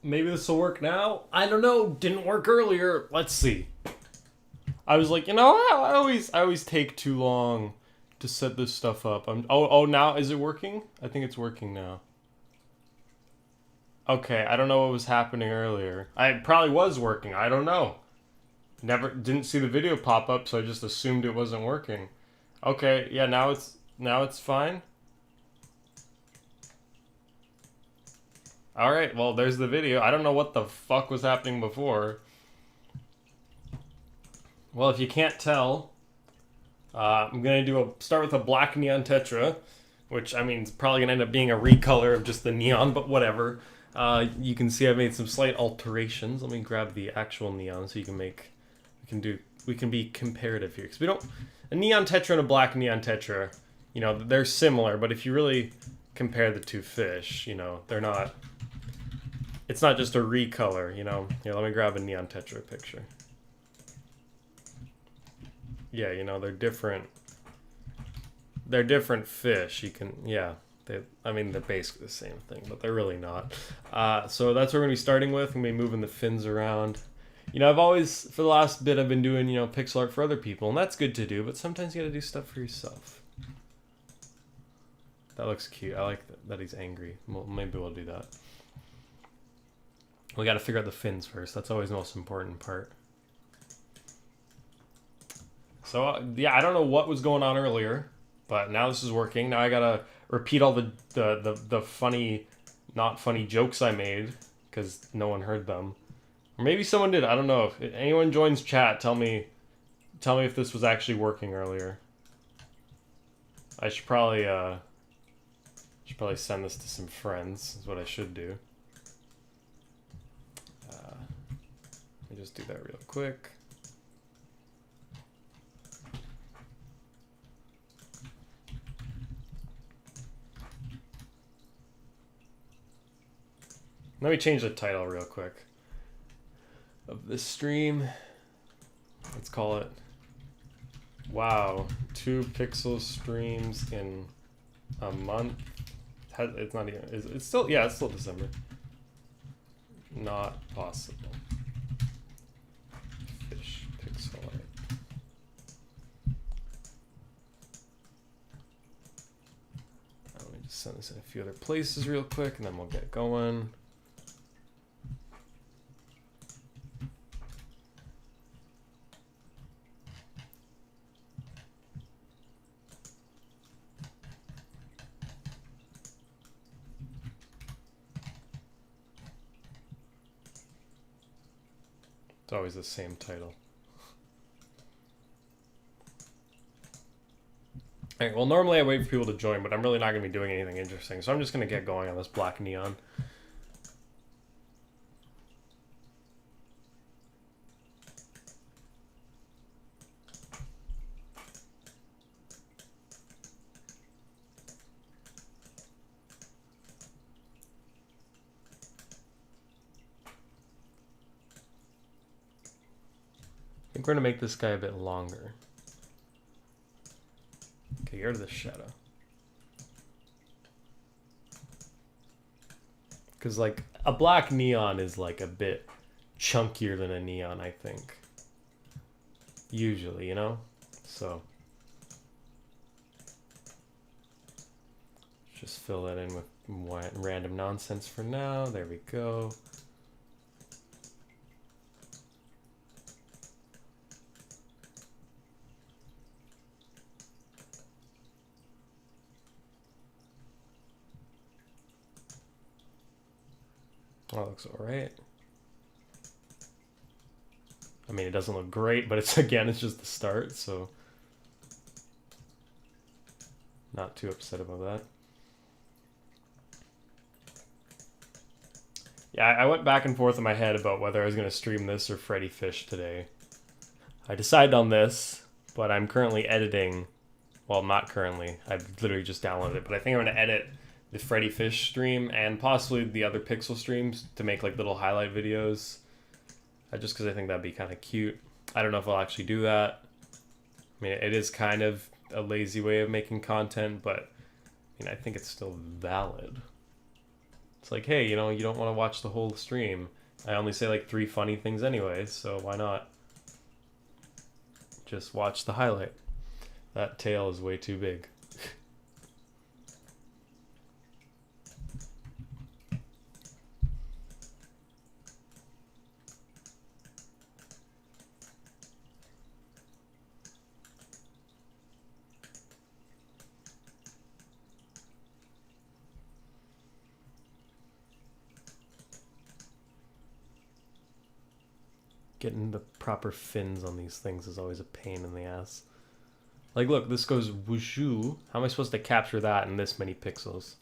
Maybe this will work now. I don't know. Didn't work earlier. Let's see. I was like, I always take too long to set this stuff up. Oh, now is it working? I think it's working now. Okay, I don't know what was happening earlier. I probably was working. I don't know. Never didn't see the video pop up, so I just assumed it wasn't working. Okay, yeah, now it's fine. All right, well, there's the video. I don't know what the fuck was happening before. Well, if you can't tell, I'm gonna start with a black neon tetra, which I mean is probably gonna end up being a recolor of just the neon, but whatever. You can see I've made some slight alterations. Let me grab the actual neon so we can be comparative here because we don't a neon tetra and a black neon tetra, they're similar, but if you really compare the two fish, they're not. It's not just a recolor. Here, let me grab a neon tetra picture. Yeah, they're different. They're different fish. They're basically the same thing, but they're really not. So that's what we're gonna be starting with. I'm gonna be moving the fins around. I've always, for the last bit, I've been doing, pixel art for other people, and that's good to do, but sometimes you gotta do stuff for yourself. That looks cute. I like that he's angry. Well, maybe we'll do that. We gotta figure out the fins first. That's always the most important part. So, yeah, I don't know what was going on earlier, but now this is working. Now I gotta repeat all the funny, not funny jokes I made, because no one heard them. Or maybe someone did. I don't know. If anyone joins chat, tell me if this was actually working earlier. I should probably send this to some friends, is what I should do. Let me just do that real quick. Let me change the title real quick of this stream. Let's call it, wow, 2 pixel streams in a month. It's not even, it's still December. Not possible. Fish pixel art. Let me just send this in a few other places real quick and then we'll get going. It's always the same title. Alright, well, normally I wait for people to join, but I'm really not going to be doing anything interesting, so I'm just going to get going on this black neon. I think we're going to make this guy a bit longer. Okay, get rid of the shadow. Because, like, a black neon is, like, a bit chunkier than a neon, I think. Usually, So, just fill that in with random nonsense for now. There we go. Oh, that looks alright. I mean, it doesn't look great, but it's just the start, so not too upset about that. Yeah, I went back and forth in my head about whether I was going to stream this or Freddy Fish today. I decided on this, but I'm currently editing. Well, not currently. I've literally just downloaded it, but I think I'm going to edit the Freddy Fish stream and possibly the other Pixel streams to make like little highlight videos. Just because I think that'd be kind of cute. I don't know if I'll actually do that. I mean, it is kind of a lazy way of making content, but I think it's still valid. It's like, hey, you know, you don't want to watch the whole stream. I only say like 3 funny things anyways, so why not just watch the highlight? That tail is way too big. Getting the proper fins on these things is always a pain in the ass. Like, look, this goes whooshu. How am I supposed to capture that in this many pixels?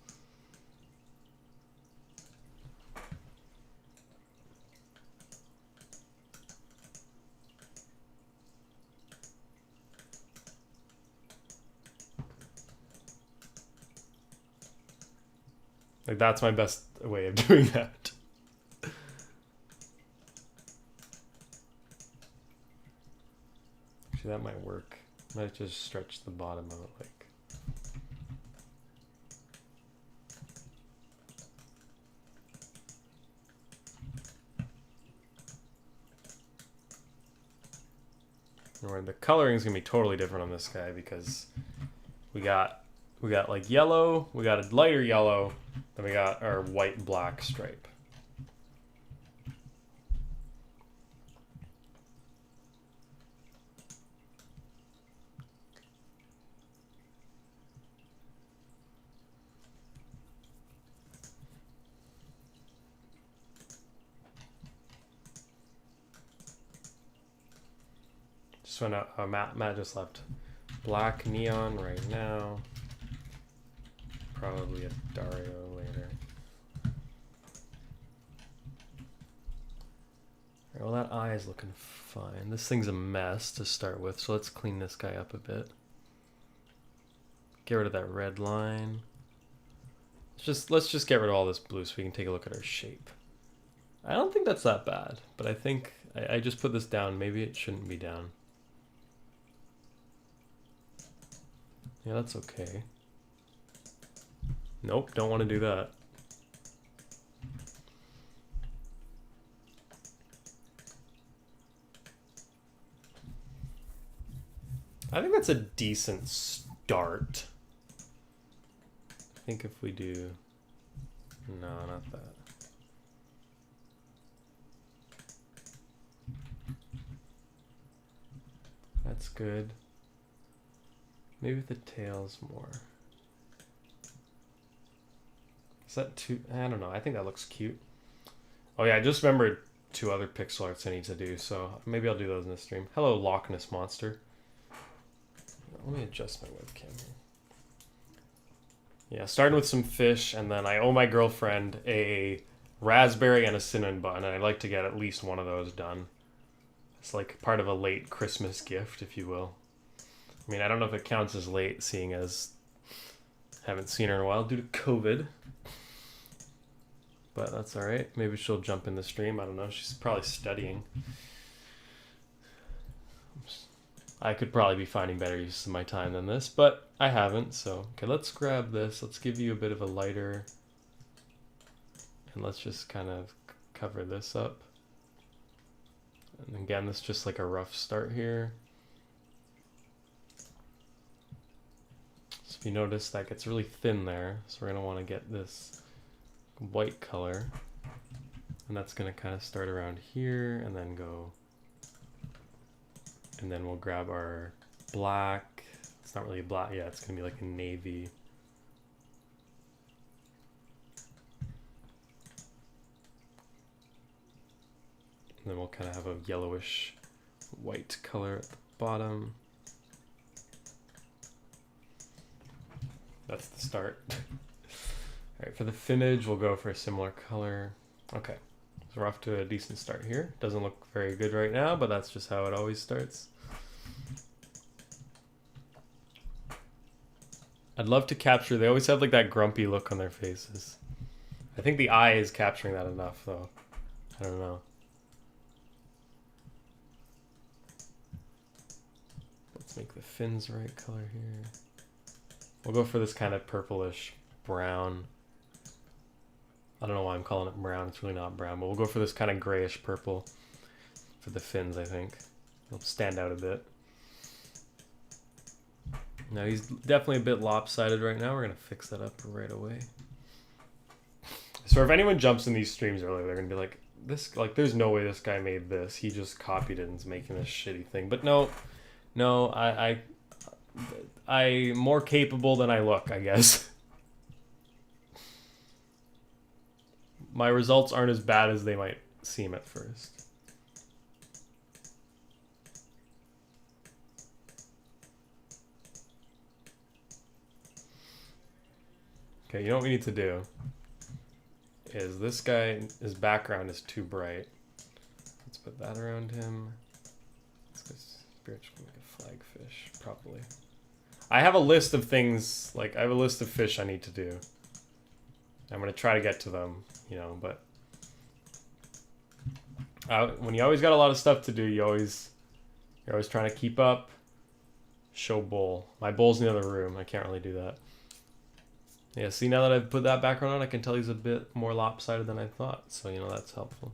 Like, that's my best way of doing that. Actually, that might work. Might just stretch the bottom of it, like. Or the coloring is gonna be totally different on this guy because we got like yellow, we got a lighter yellow, then we got our white black stripe. Just went out. Matt just left. Black neon right now. Probably a Dario later. Alright, well, that eye is looking fine. This thing's a mess to start with, so let's clean this guy up a bit. Get rid of that red line. Let's just get rid of all this blue so we can take a look at our shape. I don't think that's that bad, but I think I just put this down. Maybe it shouldn't be down. Yeah, that's okay. Nope, don't want to do that. I think that's a decent start. I think if we do... No, not that. That's good. Maybe the tail's more. Is that too... I don't know. I think that looks cute. Oh yeah, I just remembered 2 other pixel arts I need to do, so maybe I'll do those in the stream. Hello, Loch Ness Monster. Let me adjust my webcam here. Yeah, starting with some fish, and then I owe my girlfriend a raspberry and a cinnamon bun, and I'd like to get at least one of those done. It's like part of a late Christmas gift, if you will. I mean, I don't know if it counts as late, seeing as I haven't seen her in a while due to COVID. But that's alright. Maybe she'll jump in the stream. I don't know. She's probably studying. I could probably be finding better use of my time than this, but I haven't. So, okay, let's grab this. Let's give you a bit of a lighter. And let's just kind of cover this up. And again, this is just like a rough start here. So if you notice, that gets really thin there. So we're going to want to get this white color. And that's going to kind of start around here and then go. And then we'll grab our black. It's not really black. Yeah, it's going to be like a navy. And then we'll kind of have a yellowish white color at the bottom. That's the start. All right, for the finnage, we'll go for a similar color. Okay, so we're off to a decent start here. Doesn't look very good right now, but that's just how it always starts. I'd love to capture, they always have like that grumpy look on their faces. I think the eye is capturing that enough though. I don't know. Let's make the fins the right color here. We'll go for this kind of purplish brown. I don't know why I'm calling it brown. It's really not brown, but we'll go for this kind of grayish purple for the fins, I think. It'll stand out a bit. Now he's definitely a bit lopsided right now. We're going to fix that up right away. So if anyone jumps in these streams earlier, they're going to be like, this, like, there's no way this guy made this. He just copied it and is making this shitty thing. But no, I'm more capable than I look, I guess. My results aren't as bad as they might seem at first. Okay, you know what we need to do? Is this guy, his background is too bright. Let's put that around him. Let's go spiritual, make a flagfish, probably. I have a list of things, like, I have a list of fish I need to do. I'm going to try to get to them, you know, but when you always got a lot of stuff to do, you're always trying to keep up. Show bowl. My bowl's in the other room. I can't really do that. Yeah, see, now that I've put that background on, I can tell he's a bit more lopsided than I thought. So, you know, that's helpful.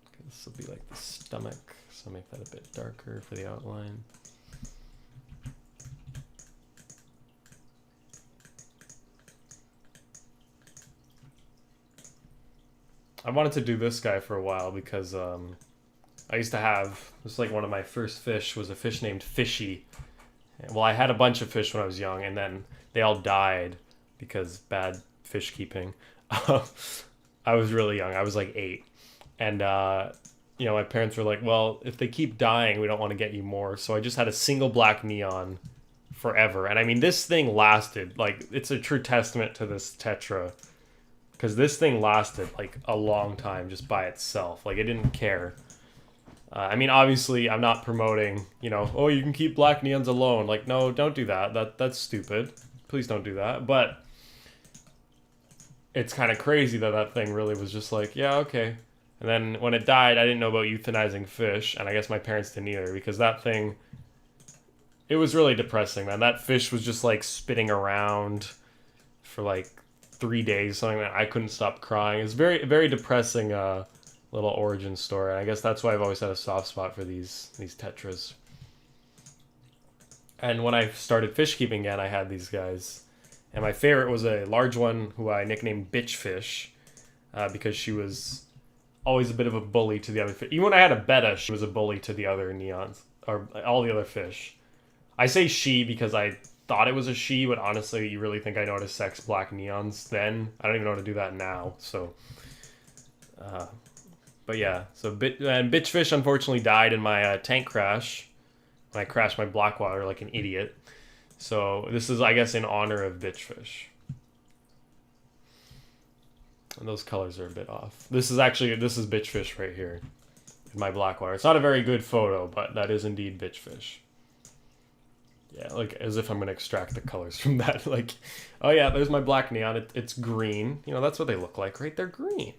Okay, this will be like the stomach. So make that a bit darker for the outline. I wanted to do this guy for a while because I used to have, this is like one of my first fish, was a fish named Fishy. Well, I had a bunch of fish when I was young, and then they all died because bad fish keeping. I was really young. I was like 8. And, you know, my parents were like, well, if they keep dying, we don't want to get you more. So I just had a single black neon forever. And I mean, this thing lasted, like, it's a true testament to this Tetra. Because this thing lasted, like, a long time just by itself. Like, it didn't care. I mean, obviously, I'm not promoting, you know, oh, you can keep black neons alone. Like, no, don't do that. That's stupid. Please don't do that. But it's kind of crazy that that thing really was just like, yeah, okay. And then when it died, I didn't know about euthanizing fish. And I guess my parents didn't either. Because that thing, it was really depressing, man. That fish was just, like, spitting around for, like, 3 days, something that I couldn't stop crying. It's very, very depressing little origin story. And I guess that's why I've always had a soft spot for these tetras. And when I started fish keeping again, I had these guys. And my favorite was a large one who I nicknamed Bitch Fish because she was always a bit of a bully to the other fish. Even when I had a betta, she was a bully to the other neons, or all the other fish. I say she because I thought it was a she, but honestly, you really think I know how to sex black neons then? I don't even know how to do that now, so... but yeah, so Bitch Fish unfortunately died in my tank crash. When I crashed my Blackwater like an idiot. So this is, I guess, in honor of Bitch Fish. And those colors are a bit off. This is Bitch Fish right here in my Blackwater. It's not a very good photo, but that is indeed Bitch Fish. Yeah, like, as if I'm going to extract the colors from that. Like, oh yeah, there's my black neon. It's green. You know, that's what they look like, right? They're green.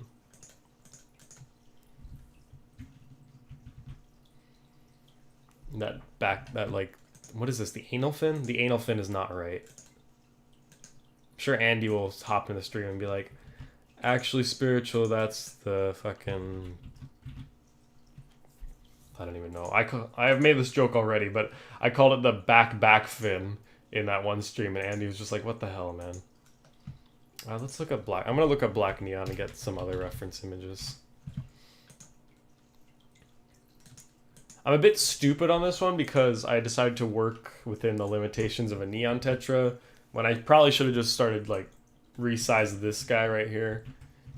That like, what is this? The anal fin? The anal fin is not right. I'm sure Andy will hop in the stream and be like, actually, Spiritual, that's the fucking... I don't even know. I have made this joke already, but I called it the back fin in that one stream, and Andy was just like, what the hell, man? Let's look up black. I'm going to look up black neon and get some other reference images. I'm a bit stupid on this one because I decided to work within the limitations of a neon tetra when I probably should have just started, like, resized this guy right here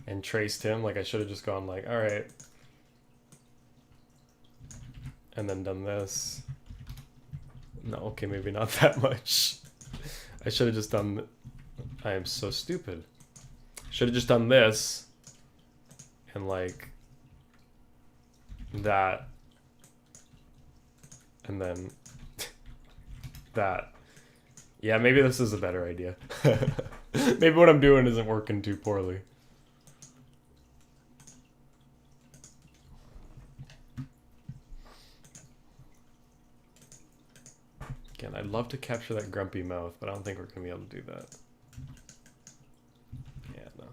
and traced him. Like, I should have just gone like, all right. And then done this. No, okay, maybe not that much. I should have just done... I am so stupid. Should have just done this. And like... that. And then... that. Yeah, maybe this is a better idea. Maybe what I'm doing isn't working too poorly. Again, I'd love to capture that grumpy mouth, but I don't think we're gonna be able to do that. Yeah, no.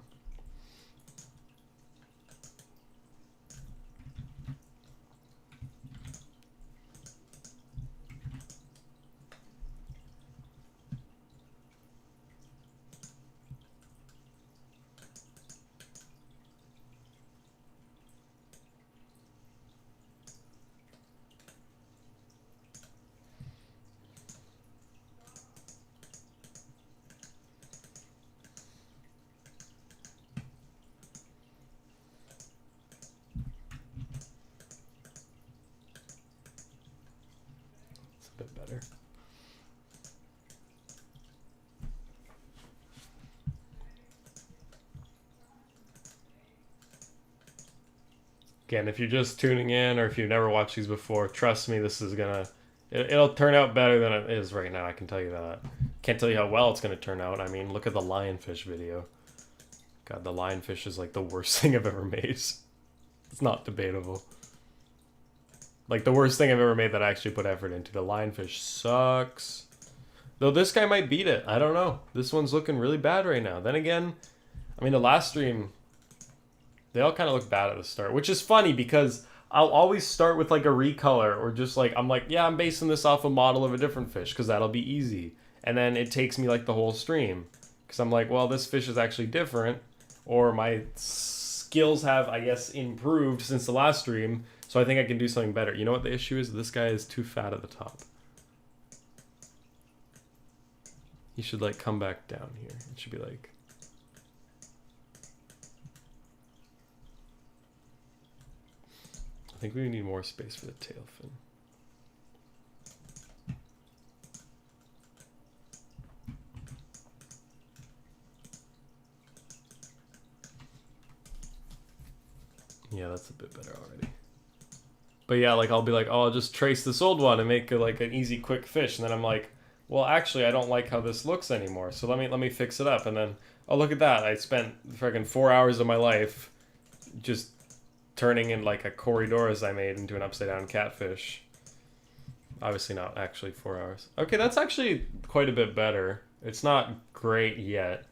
A bit better. Again, if you're just tuning in or if you've never watched these before, trust me, this is gonna it'll turn out better than it is right now, I can tell you that. Can't tell you how well it's gonna turn out. I mean, look at the lionfish video. God, the lionfish is like the worst thing I've ever made. It's not debatable. Like the worst thing I've ever made that I actually put effort into. The lionfish sucks. Though this guy might beat it. I don't know. This one's looking really bad right now. Then again, I mean the last stream, they all kind of look bad at the start, which is funny because I'll always start with like a recolor or just like, I'm like, yeah, I'm basing this off a model of a different fish because that'll be easy. And then it takes me like the whole stream because I'm like, well, this fish is actually different, or my skills have, I guess, improved since the last stream. So I think I can do something better. You know what the issue is? This guy is too fat at the top. He should like come back down here. It should be like... I think we need more space for the tail fin. Yeah, that's a bit better already. But yeah, like I'll be like, oh, I'll just trace this old one and make like an easy, quick fish. And then I'm like, well, actually, I don't like how this looks anymore. So let me fix it up. And then, oh, look at that. I spent freaking 4 hours of my life just turning in like a Corydoras I made into an upside down catfish. Obviously not actually 4 hours. Okay, that's actually quite a bit better. It's not great yet,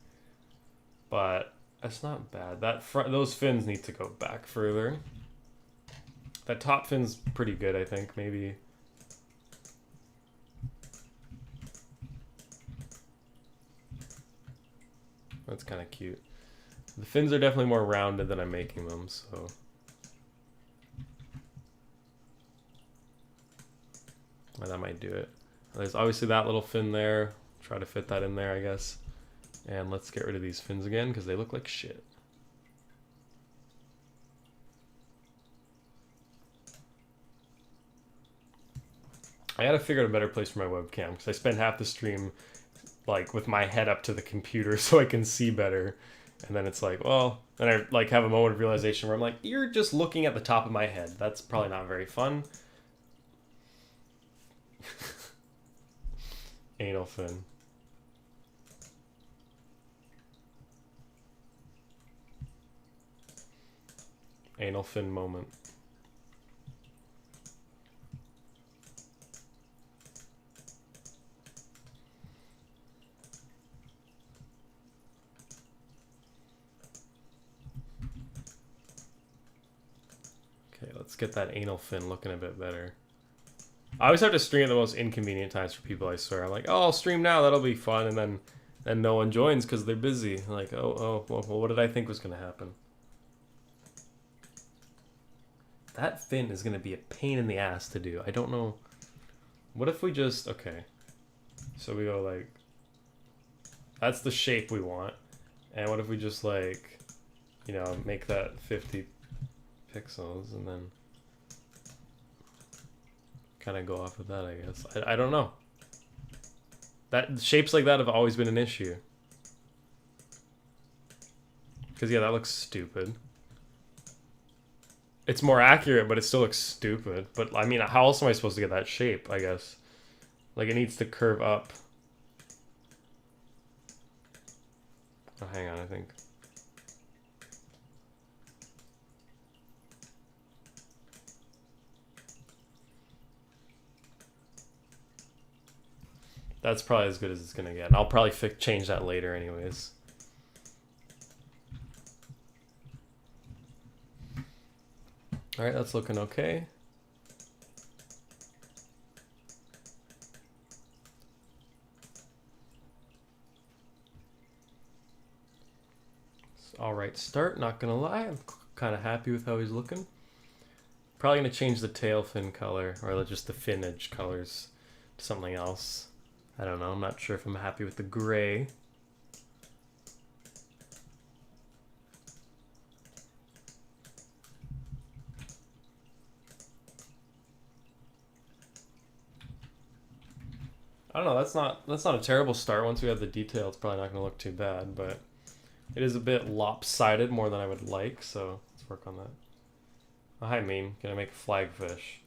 but it's not bad. Those fins need to go back further. That top fin's pretty good, I think. Maybe. That's kind of cute. The fins are definitely more rounded than I'm making them, so. Well, that might do it. There's obviously that little fin there. Try to fit that in there, I guess. And let's get rid of these fins again because they look like shit. I gotta figure out a better place for my webcam because I spend half the stream like with my head up to the computer so I can see better. And then it's like, well, then I like have a moment of realization where I'm like, you're just looking at the top of my head. That's probably not very fun. Anal fin. Anal fin moment. Okay, let's get that anal fin looking a bit better. I always have to stream at the most inconvenient times for people, I swear. I'm like, oh, I'll stream now, that'll be fun, and then no one joins because they're busy. Like, well, what did I think was going to happen? That fin is going to be a pain in the ass to do. I don't know. What if we just... Okay. So we go like... That's the shape we want. And what if we just like... You know, make that 50 pixels and then... Kind of go off of that, I guess. I don't know. Shapes like that have always been an issue. Because, yeah, that looks stupid. It's more accurate, but it still looks stupid. But, I mean, how else am I supposed to get that shape, I guess? Like, it needs to curve up. Oh, hang on, I think. That's probably as good as it's gonna get. And I'll probably change that later anyways. Alright, that's looking okay. Alright start, not gonna lie. I'm kind of happy with how he's looking. Probably gonna change the tail fin color, or just the fin edge colors to something else. I don't know, I'm not sure if I'm happy with the gray. I don't know, that's not a terrible start. Once we have the detail, it's probably not gonna look too bad, but it is a bit lopsided more than I would like, so let's work on that. Oh, hi meme, gonna make a flagfish.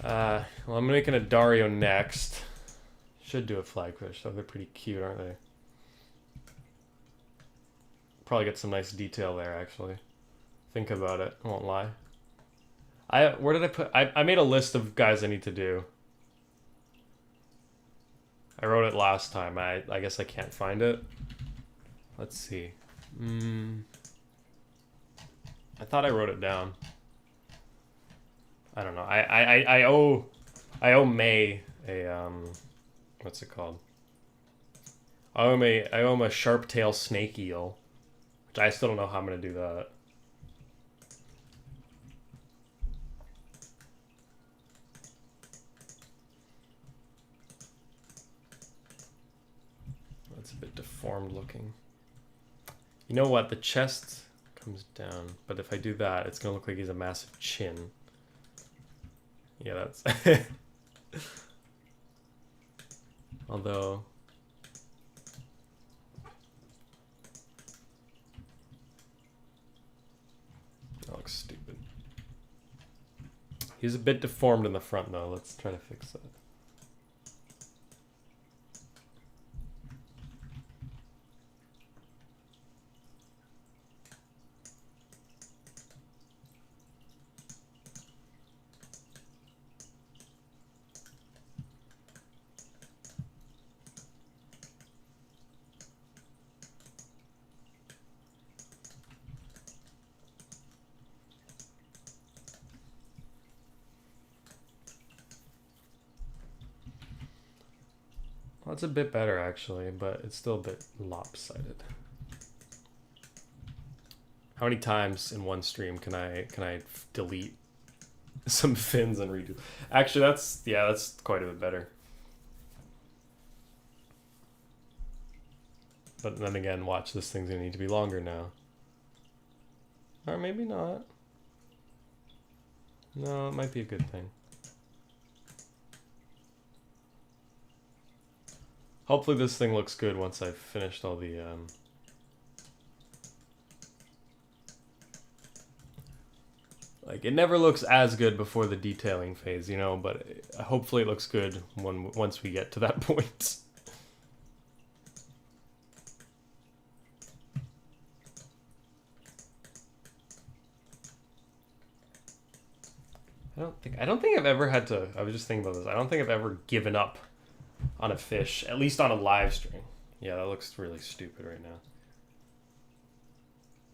Well, I'm making a Dario next. Should do a flagfish, though they're pretty cute, aren't they? Probably get some nice detail there, actually. Think about it, I won't lie. Where did I put... I made a list of guys I need to do. I wrote it last time. I guess I can't find it. Let's see. I thought I wrote it down. I don't know. I owe May a what's it called? I owe him a sharp tail snake eel, which I still don't know how I'm gonna do that. That's a bit deformed looking. You know what? The chest comes down, but if I do that, it's gonna look like he's a massive chin. Yeah, that's... Although... That looks stupid. He's a bit deformed in the front, though. Let's try to fix that. Well, it's a bit better actually, but it's still a bit lopsided. How many times in one stream can I delete some fins and redo? Actually, that's quite a bit better. But then again, watch, this thing's gonna need to be longer now. Or maybe not. No, it might be a good thing. Hopefully this thing looks good once I've finished all the like, it never looks as good before the detailing phase, you know, but hopefully it looks good once we get to that point. I don't think I've ever had to, I was just thinking about this, I don't think I've ever given up on a fish, at least on a live stream. Yeah, that looks really stupid right now.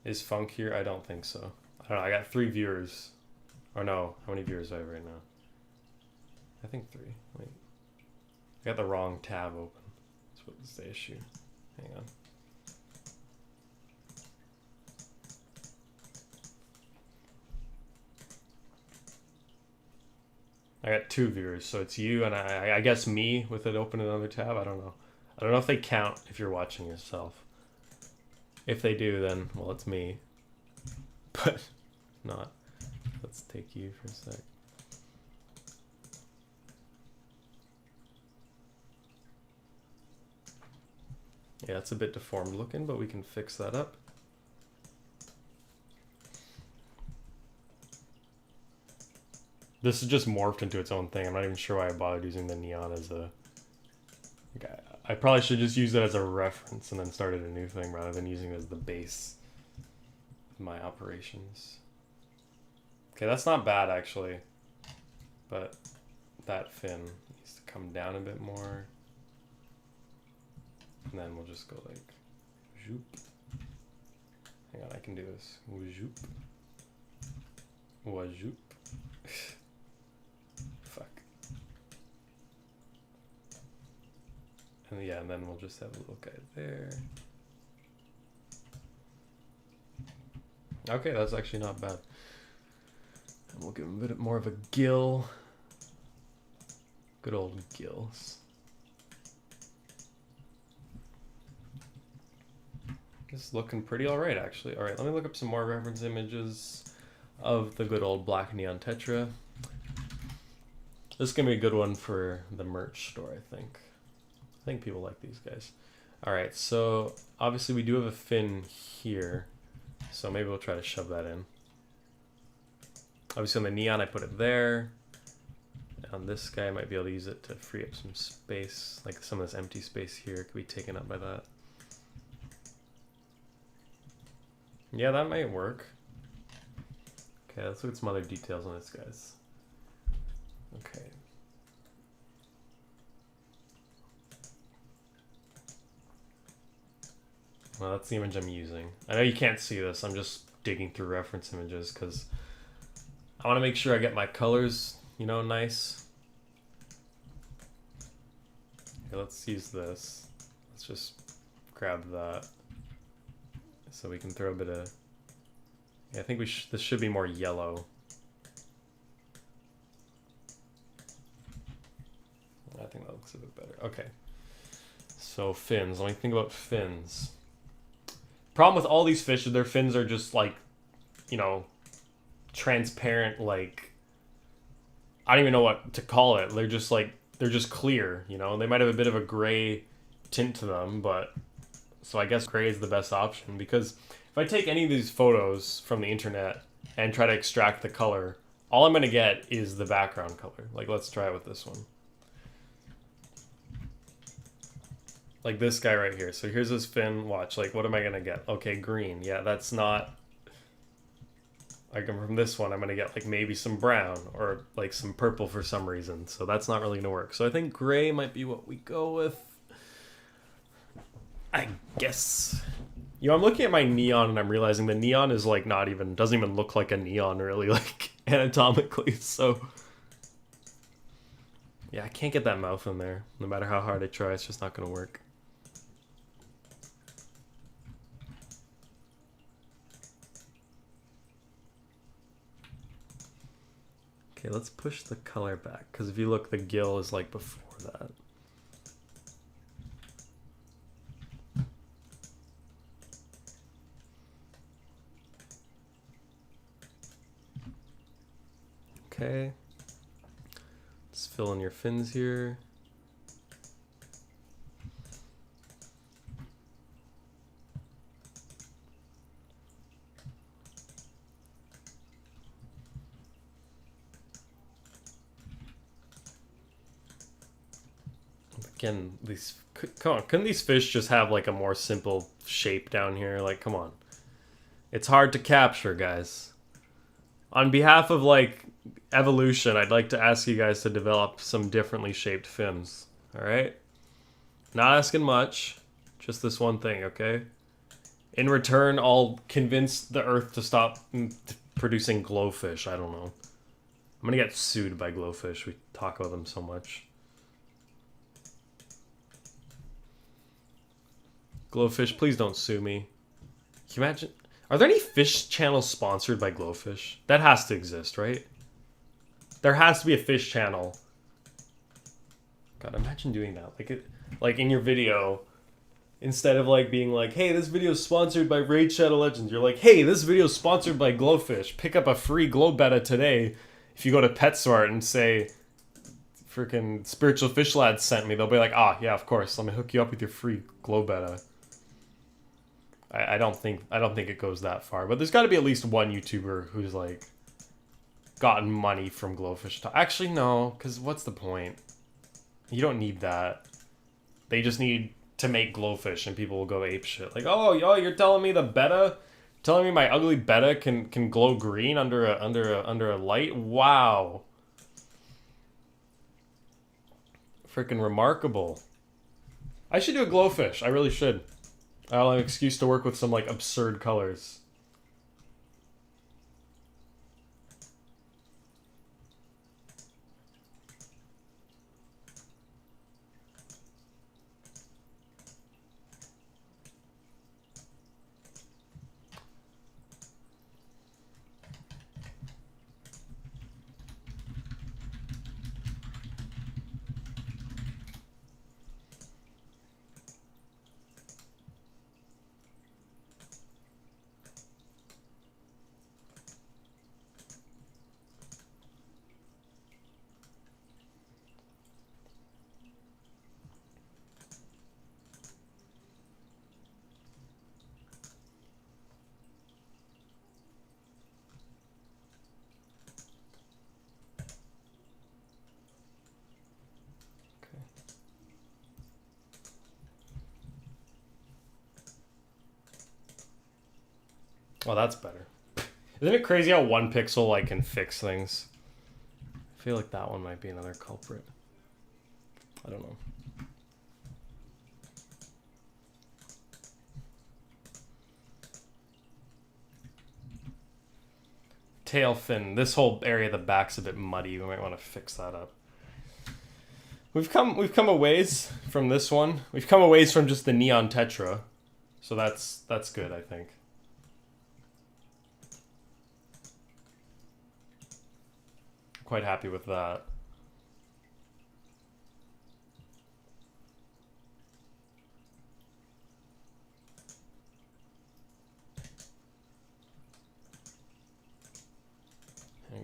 Is Funk here? I don't think so. I don't know, I got 3 viewers. Or no, how many viewers do I have right now? I think 3. Wait. I got the wrong tab open. That's what was the issue. Hang on. I got 2 viewers, so it's you and I guess me with it open another tab. I don't know. I don't know if they count if you're watching yourself. If they do, then, well, it's me. But not. Let's take you for a sec. Yeah, it's a bit deformed looking, but we can fix that up. This is just morphed into its own thing. I'm not even sure why I bothered using the neon as a... Like, I probably should just use it as a reference and then started a new thing rather than using it as the base of my operations. Okay, that's not bad actually, but that fin needs to come down a bit more. And then we'll just go like, zoop. Hang on, I can do this. Zoop. Wazoop. Fuck. And yeah, and then we'll just have a little guy there. Okay, that's actually not bad. And we'll give him a bit more of a gill. Good old gills. This is looking pretty alright, actually. Alright, let me look up some more reference images of the good old black neon tetra. This is going to be a good one for the merch store, I think. I think people like these guys. Alright, so obviously we do have a fin here. So maybe we'll try to shove that in. Obviously on the neon I put it there. On this guy I might be able to use it to free up some space. Like some of this empty space here could be taken up by that. Yeah, that might work. Okay, let's look at some other details on this, guys. Okay. Well, that's the image I'm using. I know you can't see this. I'm just digging through reference images because I want to make sure I get my colors, you know, nice. Okay, let's use this. Let's just grab that. So we can throw a bit of... Yeah, I think this should be more yellow. I think that looks a bit better. Okay. So fins. Let me think about fins. Problem with all these fish is their fins are just like, you know, transparent, like... I don't even know what to call it. They're just like, they're just clear, you know? They might have a bit of a gray tint to them, but... So I guess gray is the best option, because if I take any of these photos from the internet and try to extract the color, all I'm going to get is the background color. Like, let's try it with this one. Like this guy right here. So here's his fin. Watch, like, what am I going to get? Okay, green. Yeah, that's not... Like, from this one, I'm going to get, like, maybe some brown or, like, some purple for some reason. So that's not really going to work. So I think gray might be what we go with. I guess. You know, I'm looking at my neon and I'm realizing the neon is like not even, doesn't even look like a neon really, like anatomically, so. Yeah, I can't get that mouth in there. No matter how hard I try, it's just not gonna work. Okay, let's push the color back, because if you look, the gill is like before that. Okay, let's fill in your fins here. Again, these, come on, couldn't these fish just have like a more simple shape down here? Like, come on. It's hard to capture, guys. On behalf of like evolution, I'd like to ask you guys to develop some differently shaped fins. Alright? Not asking much. Just this one thing, okay? In return, I'll convince the Earth to stop producing glowfish. I don't know. I'm gonna get sued by glowfish. We talk about them so much. Glowfish, please don't sue me. Can you imagine? Are there any fish channels sponsored by glowfish? That has to exist, right? There has to be a fish channel. God, imagine doing that. Like in your video, instead of like being like, hey, this video is sponsored by Raid Shadow Legends, you're like, hey, this video is sponsored by Glowfish. Pick up a free glow betta today. If you go to PetSmart and say, freaking Spiritual Fish Lad sent me, they'll be like, ah, yeah, of course, let me hook you up with your free glow betta. I don't think it goes that far, but there's got to be at least one YouTuber who's like gotten money from glowfish. Actually, no, because what's the point? You don't need that. They just need to make glowfish, and people will go ape shit. Like, oh, you're telling me the betta, telling me my ugly betta can glow green under a light? Wow. Freaking remarkable. I should do a glowfish. I really should. I'll have an excuse to work with some like absurd colors. Oh, that's better. Isn't it crazy how one pixel like can fix things? I feel like that one might be another culprit. I don't know. Tail fin. This whole area of the back's a bit muddy. We might want to fix that up. We've come a ways from this one. We've come a ways from just the neon tetra. So that's good, I think. Quite happy with that.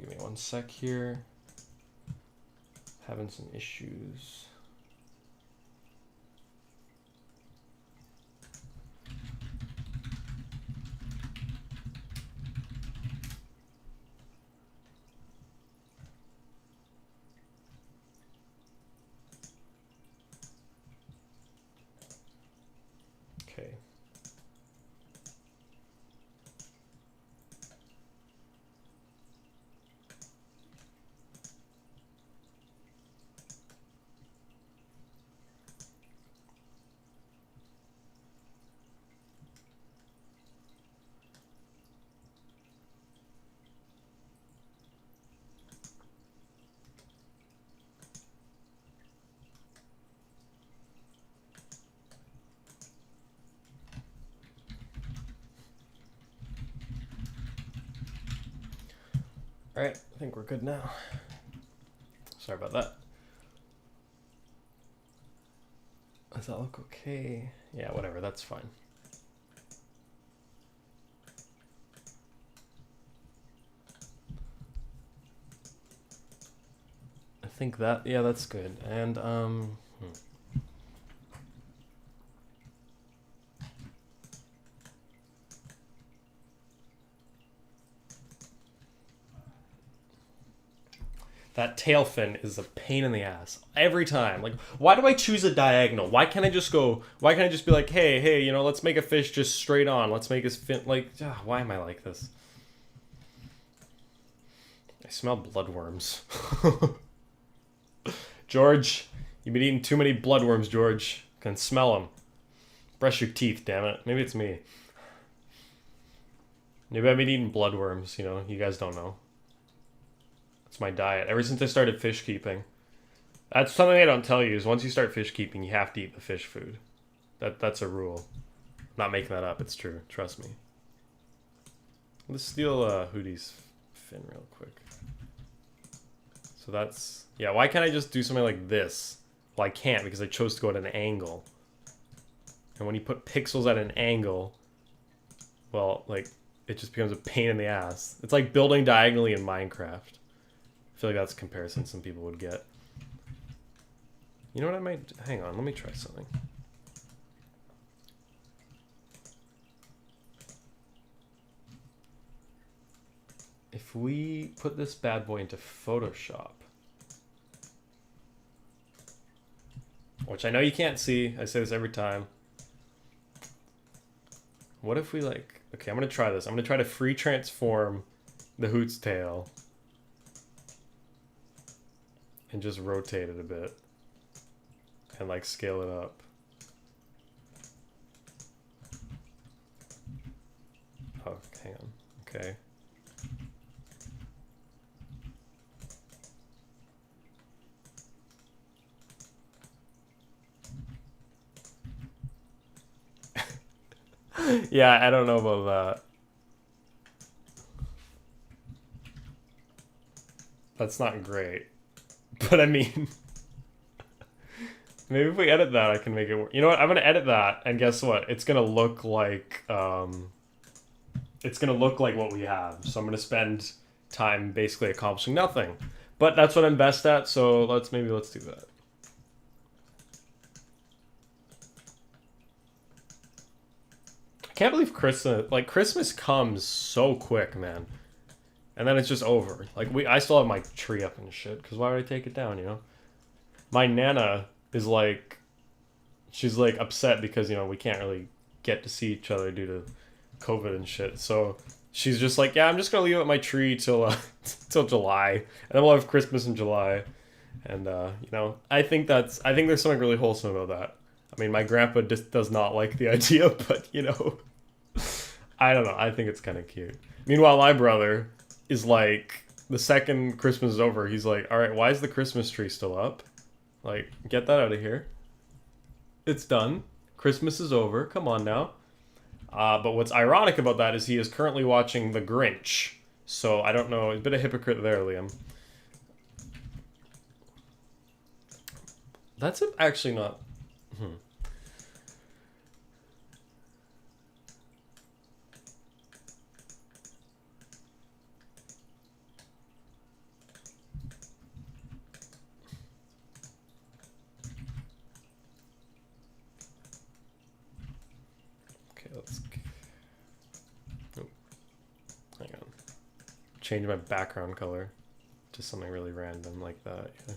Give me one sec here. Having some issues. Okay. All right, I think we're good now. Sorry about that. Does that look okay? Yeah, whatever, that's fine. I think that, yeah, that's good. And, That tail fin is a pain in the ass every time. Like, why do I choose a diagonal? Why can't I just be like, hey, you know, let's make a fish just straight on. Let's make his fin, like, why am I like this? I smell bloodworms. George, you've been eating too many bloodworms, George. I can smell them. Brush your teeth, damn it. Maybe it's me. Maybe I've been eating bloodworms, you know, you guys don't know. It's my diet. Ever since I started fish keeping. That's something I don't tell you, is once you start fish keeping, you have to eat the fish food. That's a rule. I'm not making that up, it's true. Trust me. Let's steal Hootie's fin real quick. So that's... Yeah, why can't I just do something like this? Well, I can't because I chose to go at an angle. And when you put pixels at an angle, well, like, it just becomes a pain in the ass. It's like building diagonally in Minecraft. I feel like that's a comparison some people would get. You know what I might... Hang on, let me try something. If we put this bad boy into Photoshop, which I know you can't see, I say this every time. What if we like... Okay, I'm going to try this. I'm going to try to free transform the Hoot's tail. And just rotate it a bit. And like scale it up. Okay. Yeah, I don't know about that. That's not great. But I mean, maybe if we edit that, I can make it work. You know what? I'm gonna edit that, and guess what? It's gonna look like it's gonna look like what we have. So I'm gonna spend time basically accomplishing nothing. But that's what I'm best at. So let's do that. I can't believe Christmas comes so quick, man. And then it's just over. Like I still have my tree up and shit. Because why would I take it down? You know. My nana is like, she's like upset because we can't really get to see each other due to COVID and shit. So she's just like, yeah, I'm just gonna leave out my tree till till July, and then we'll have Christmas in July. And I think there's something really wholesome about that. I mean, my grandpa just does not like the idea, but I don't know. I think it's kind of cute. Meanwhile, my brother is like, the second Christmas is over, he's like, all right, why is the Christmas tree still up? Like, get that out of here. It's done. Christmas is over. Come on now. But what's ironic about that is he is currently watching The Grinch. So I don't know. He's a bit of a hypocrite there, Liam. That's actually not... Change my background color to something really random like that. Yeah.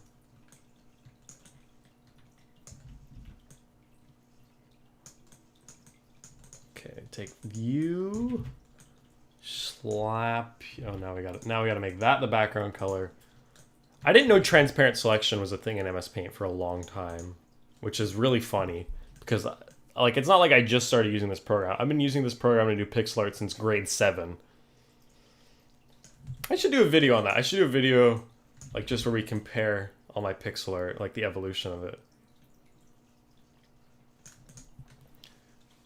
Okay, take view, slap. Oh, now we got it. Now we got to make that the background color. I didn't know transparent selection was a thing in MS Paint for a long time, which is really funny because like it's not like I just started using this program. I've been using this program to do pixel art since grade 7. I should do a video on that. I should do a video, like, just where we compare all my pixel art, like, the evolution of it.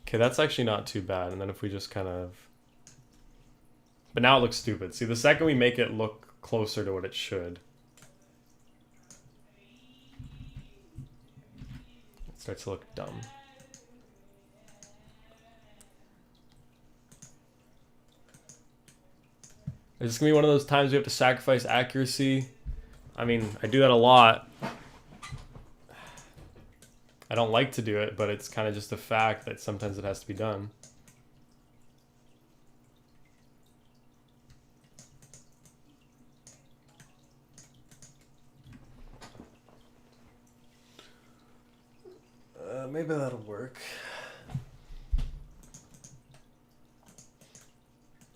Okay, that's actually not too bad. And then if we just kind of... But now it looks stupid. See, the second we make it look closer to what it should, it starts to look dumb. Is this going to be one of those times we have to sacrifice accuracy? I mean, I do that a lot. I don't like to do it, but it's kind of just a fact that sometimes it has to be done. Maybe that'll work.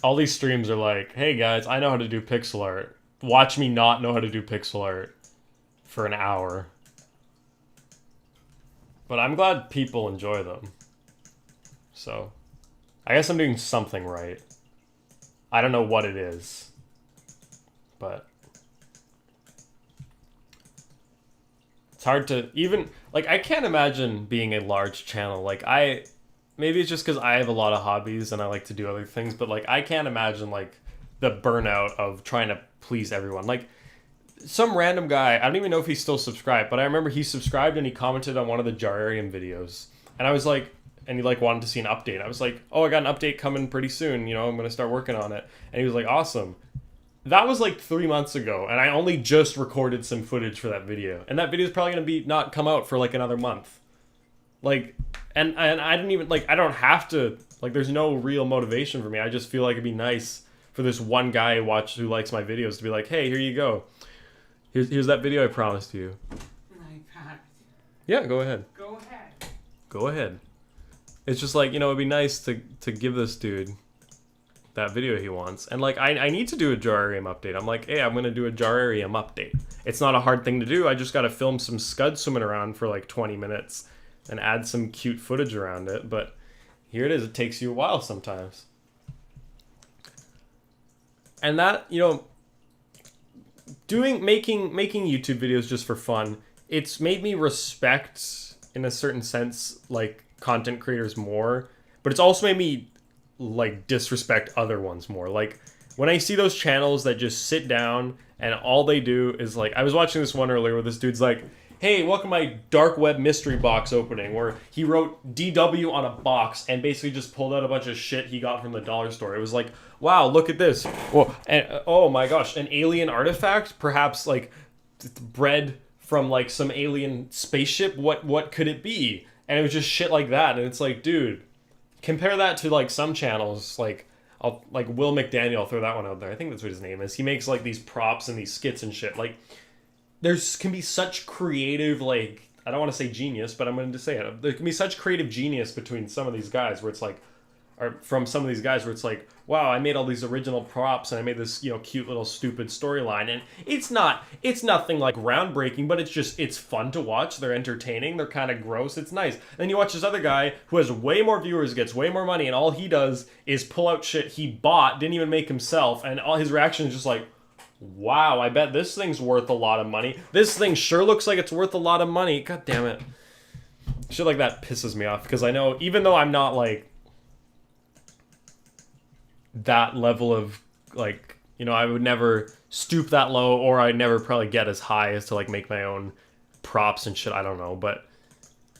All these streams are like, hey guys, I know how to do pixel art. Watch me not know how to do pixel art for an hour. But I'm glad people enjoy them. So, I guess I'm doing something right. I don't know what it is. But it's hard to even... Like, I can't imagine being a large channel. Like, maybe it's just because I have a lot of hobbies and I like to do other things, but, like, I can't imagine, like, the burnout of trying to please everyone. Like, some random guy, I don't even know if he's still subscribed, but I remember he subscribed and he commented on one of the Jararium videos. And I was like, and he, like, wanted to see an update. I was like, oh, I got an update coming pretty soon, you know, I'm going to start working on it. And he was like, awesome. That was, like, 3 months ago, and I only just recorded some footage for that video. And that video is probably going to be not come out for, like, another month. Like... And I didn't even, like, I don't have to, like, there's no real motivation for me. I just feel like it'd be nice for this one guy who likes my videos to be like, hey, here you go. Here's that video I promised you. Yeah, go ahead. Go ahead. Go ahead. It's just like, it'd be nice to give this dude that video he wants. And, like, I need to do a Jararium update. I'm like, hey, I'm going to do a Jararium update. It's not a hard thing to do. I just got to film some scud swimming around for, like, 20 minutes. And add some cute footage around it, but here it is. It takes you a while sometimes. And that, you know, making YouTube videos just for fun, it's made me respect, in a certain sense, like, content creators more, but it's also made me, like, disrespect other ones more. Like, when I see those channels that just sit down and all they do is, like, I was watching this one earlier where this dude's like, hey, welcome to my dark web mystery box opening, where he wrote DW on a box and basically just pulled out a bunch of shit he got from the dollar store. It was like, wow, look at this. Well, and, oh my gosh, an alien artifact, perhaps like bred from like some alien spaceship. What could it be? And it was just shit like that. And it's like, dude, compare that to like some channels, like like Will McDaniel, I'll throw that one out there. I think that's what his name is. He makes like these props and these skits and shit. Like, there's can be such creative, like, I don't want to say genius, but I'm going to say it. There can be such creative genius between some of these guys where it's like, or from some of these guys where it's like, wow, I made all these original props and I made this, you know, cute little stupid storyline, and it's nothing like groundbreaking, but it's fun to watch. They're entertaining. They're kind of gross. It's nice. Then you watch this other guy who has way more viewers, gets way more money, and all he does is pull out shit he bought, didn't even make himself, and all his reaction is just like, wow, I bet this thing's worth a lot of money. This thing sure looks like it's worth a lot of money. God damn it. Shit like that pisses me off, because I know, even though I'm not like that level of, like, you know, I would never stoop that low, or I'd never probably get as high as to like make my own props and shit, I don't know, but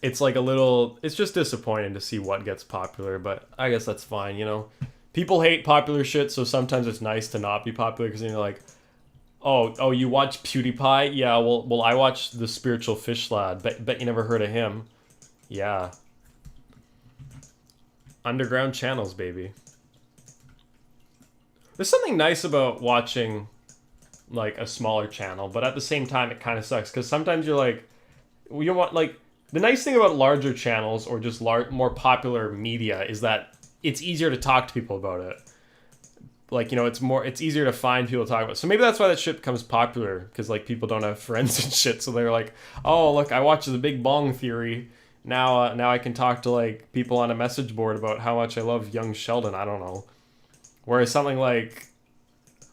it's like a little, it's just disappointing to see what gets popular, but I guess that's fine, you know. People hate popular shit, so sometimes it's nice to not be popular, because you're like, oh, you watch PewDiePie? Yeah, well, I watch the Spiritual Fish Lad. Bet you never heard of him. Yeah. Underground channels, baby. There's something nice about watching, like, a smaller channel, but at the same time, it kind of sucks, because sometimes you're like, you want, like, the nice thing about larger channels, or just more popular media, is that it's easier to talk to people about it. Like, you know, it's easier to find people to talk about. So maybe that's why that shit becomes popular, because, like, people don't have friends and shit, so they're like, oh, look, I watched The Big Bong Theory. Now I can talk to, like, people on a message board about how much I love Young Sheldon. I don't know. Whereas something like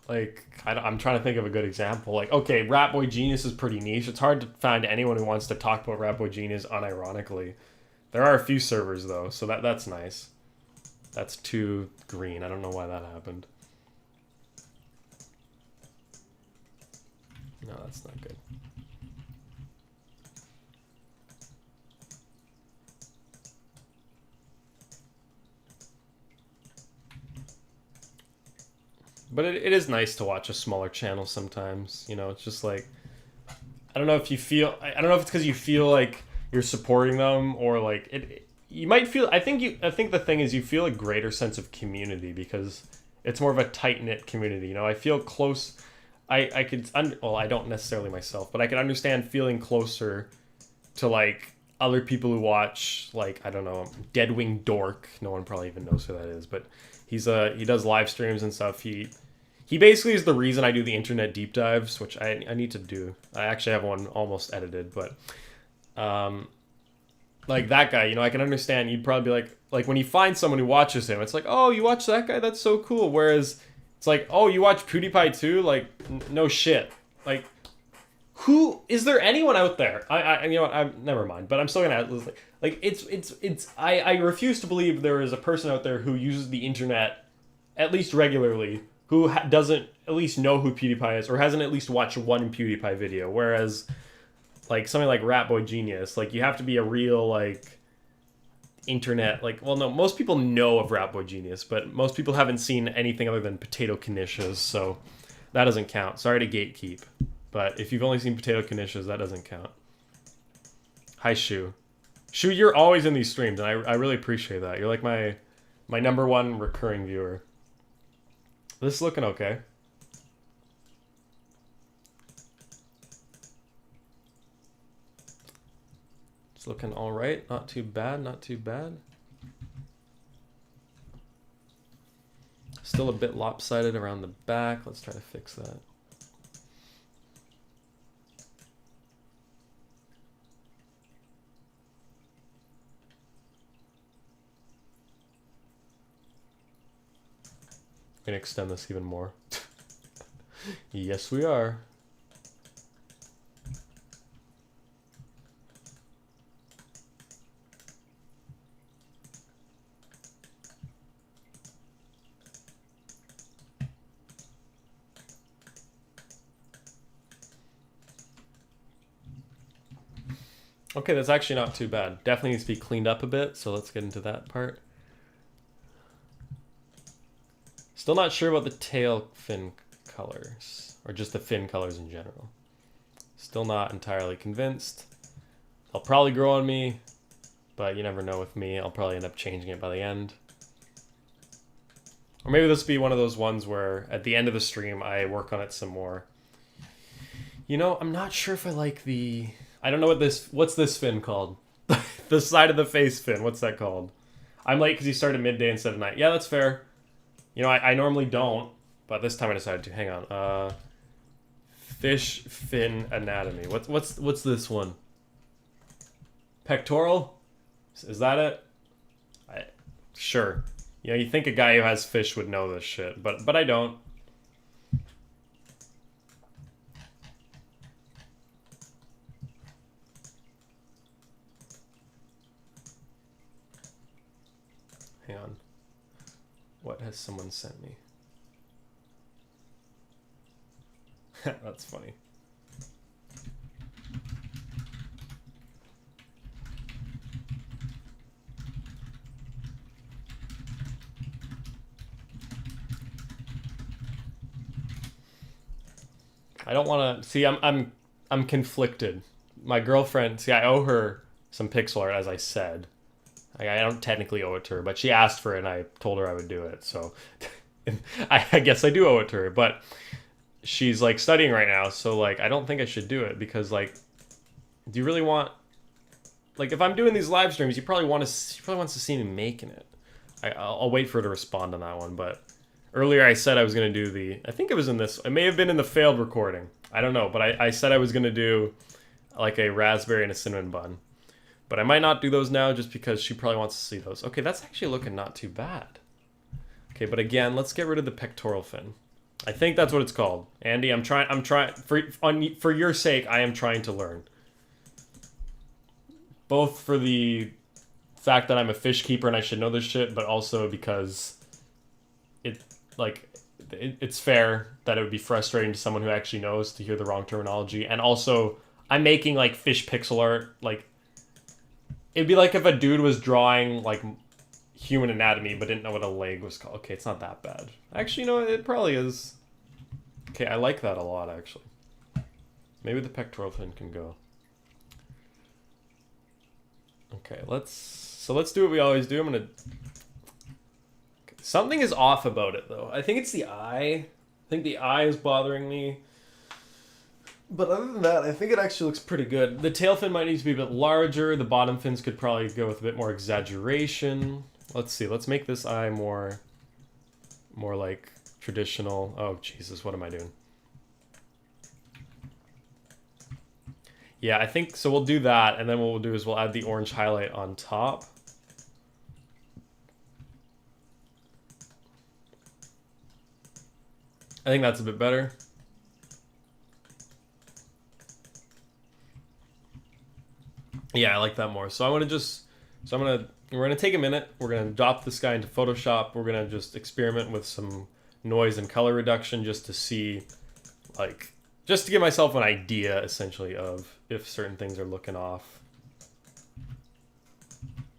I'm trying to think of a good example. Like, okay, Rat Boy Genius is pretty niche. It's hard to find anyone who wants to talk about Rat Boy Genius unironically. There are a few servers, though, so that's nice. That's too green. I don't know why that happened. No, that's not good. But it is nice to watch a smaller channel sometimes. You know, it's just like, I don't know if you feel, I don't know if it's because you feel like you're supporting them, or like you might feel, I think the thing is you feel a greater sense of community, because it's more of a tight-knit community. You know, I feel close. I could, well, I don't necessarily myself, but I can understand feeling closer to, like, other people who watch, like, I don't know, Deadwing Dork. No one probably even knows who that is, but he does live streams and stuff. He basically is the reason I do the internet deep dives, which I need to do. I actually have one almost edited, but like, that guy, you know, I can understand. You'd probably be like when you find someone who watches him, it's like, oh, you watch that guy? That's so cool. Whereas it's like, oh, you watch PewDiePie too? Like, no shit. Like, who is there anyone out there? I you know what? I'm never mind. But I'm still gonna like it's. I refuse to believe there is a person out there who uses the internet at least regularly who doesn't at least know who PewDiePie is, or hasn't at least watched one PewDiePie video. Whereas, like, something like Rat Boy Genius, like, you have to be a real, like, internet, like, well, no, most people know of Rat Boy Genius, but most people haven't seen anything other than Potato Knishes, so that doesn't count. Sorry to gatekeep, but if you've only seen Potato Knishes, that doesn't count. Hi, Shu. Shu, you're always in these streams, and I really appreciate that. You're like my #1 recurring viewer. This is looking okay. It's looking all right. Not too bad, not too bad. Still a bit lopsided around the back. Let's try to fix that. I'm gonna extend this even more. Yes, we are. Okay, that's actually not too bad. Definitely needs to be cleaned up a bit, so let's get into that part. Still not sure about the tail fin colors, or just the fin colors in general. Still not entirely convinced. They'll probably grow on me, but you never know with me. I'll probably end up changing it by the end. Or maybe this will be one of those ones where at the end of the stream I work on it some more. You know, I'm not sure if I like the... I don't know what's this fin called? The side of the face fin, what's that called? I'm late because you started midday instead of night. Yeah, that's fair. You know, I normally don't, but this time I decided to. Hang on. Fish fin anatomy. What's this one? Pectoral? Is that it? Sure. You know, you think a guy who has fish would know this shit, but I don't. Hang on. What has someone sent me? That's funny. I don't want to see. I'm conflicted. My girlfriend. See, I owe her some pixel art, as I said. Like, I don't technically owe it to her, but she asked for it, and I told her I would do it. So, I guess I do owe it to her. But she's like studying right now, so like I don't think I should do it because like, do you really want? Like, if I'm doing these live streams, she probably wants to see me making it. I'll wait for her to respond on that one, but. Earlier I said I was going to do the... I think it was in this... It may have been in the failed recording. I don't know, but I said I was going to do like a raspberry and a cinnamon bun. But I might not do those now just because she probably wants to see those. Okay, that's actually looking not too bad. Okay, but again, let's get rid of the pectoral fin. I think that's what it's called. Andy, I'm trying... For your sake, I am trying to learn. Both for the fact that I'm a fish keeper and I should know this shit, but also because... it's fair that it would be frustrating to someone who actually knows to hear the wrong terminology. And also, I'm making, like, fish pixel art. Like, it'd be like if a dude was drawing, like, human anatomy but didn't know what a leg was called. Okay, it's not that bad. Actually, you know, it probably is. Okay, I like that a lot, actually. Maybe the pectoral fin can go. Okay, let's do what we always do. I'm gonna... Something is off about it, though. I think it's the eye. I think the eye is bothering me. But other than that, I think it actually looks pretty good. The tail fin might need to be a bit larger. The bottom fins could probably go with a bit more exaggeration. Let's see. Let's make this eye more like traditional. Oh, Jesus. What am I doing? Yeah, I think... So we'll do that, and then what we'll do is we'll add the orange highlight on top. I think that's a bit better. Yeah, I like that more. So we're gonna take a minute. We're gonna drop this guy into Photoshop. We're gonna just experiment with some noise and color reduction just to see, like, just to give myself an idea, essentially, of if certain things are looking off.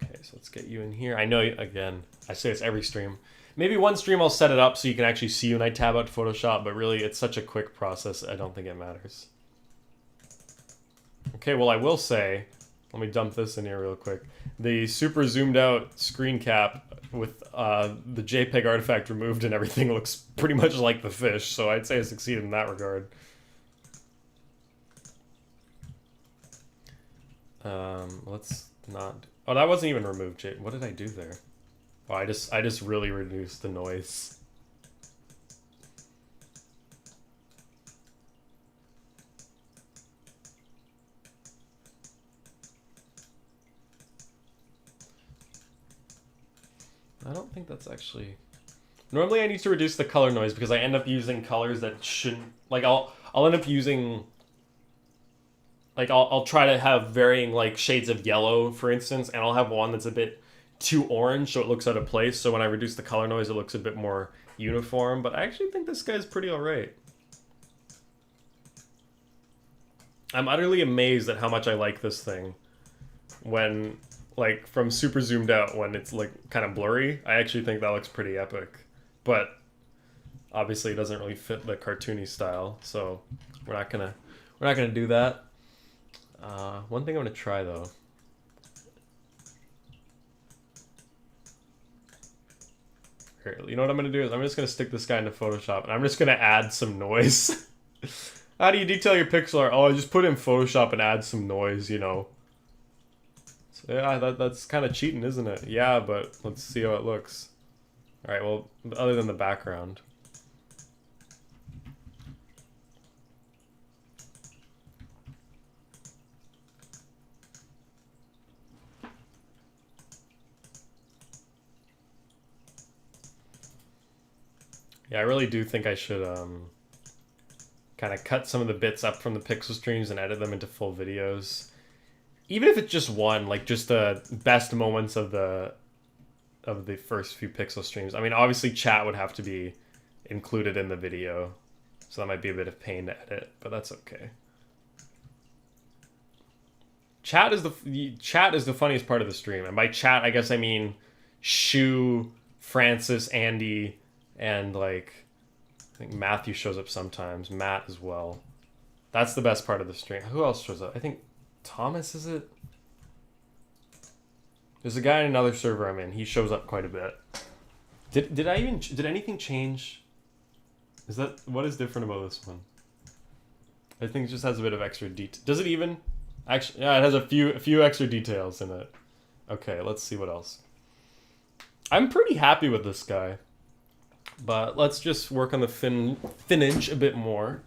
Okay, so let's get you in here. I know, again, I say this every stream. Maybe one stream I'll set it up so you can actually see when I tab out Photoshop, but really it's such a quick process, I don't think it matters. Okay, well I will say, let me dump this in here real quick. The super zoomed out screen cap with the JPEG artifact removed and everything looks pretty much like the fish, so I'd say I succeeded in that regard. Let's not... Oh, that wasn't even removed, What did I do there? Oh, I just really reduced the noise. I don't think that's actually... Normally I need to reduce the color noise because I end up using colors that shouldn't, like I'll end up using, like I'll try to have varying like shades of yellow, for instance, and I'll have one that's a bit too orange so it looks out of place. So when I reduce the color noise, it looks a bit more uniform, but I actually think this guy's pretty alright. I'm utterly amazed at how much I like this thing when, like, from super zoomed out, when it's like kind of blurry. I actually think that looks pretty epic, but obviously it doesn't really fit the cartoony style, so we're not gonna do that. One thing I'm gonna try though. Here, you know what I'm gonna do is I'm just gonna stick this guy into Photoshop and I'm just gonna add some noise. How do you detail your pixel art? Oh, I just put it in Photoshop and add some noise, you know. So yeah, that's kind of cheating, isn't it? Yeah, but let's see how it looks. All right, well, other than the background. Yeah, I really do think I should kind of cut some of the bits up from the pixel streams and edit them into full videos. Even if it's just one, like just the best moments of the first few pixel streams. I mean, obviously chat would have to be included in the video, so that might be a bit of pain to edit, but that's okay. Chat is the funniest part of the stream, and by chat I guess I mean Shu, Francis, Andy, and like I think Matthew shows up sometimes, Matt as well. That's the best part of the stream. Who else shows up? I think Thomas, is it? There's a guy in another server I'm in. He shows up quite a bit. Did anything change? Is that what is different about this one? I think it just has a bit of extra detail. Does it even? Actually, yeah, it has a few extra details in it. Okay, let's see what else. I'm pretty happy with this guy, but let's just work on the finnage a bit more.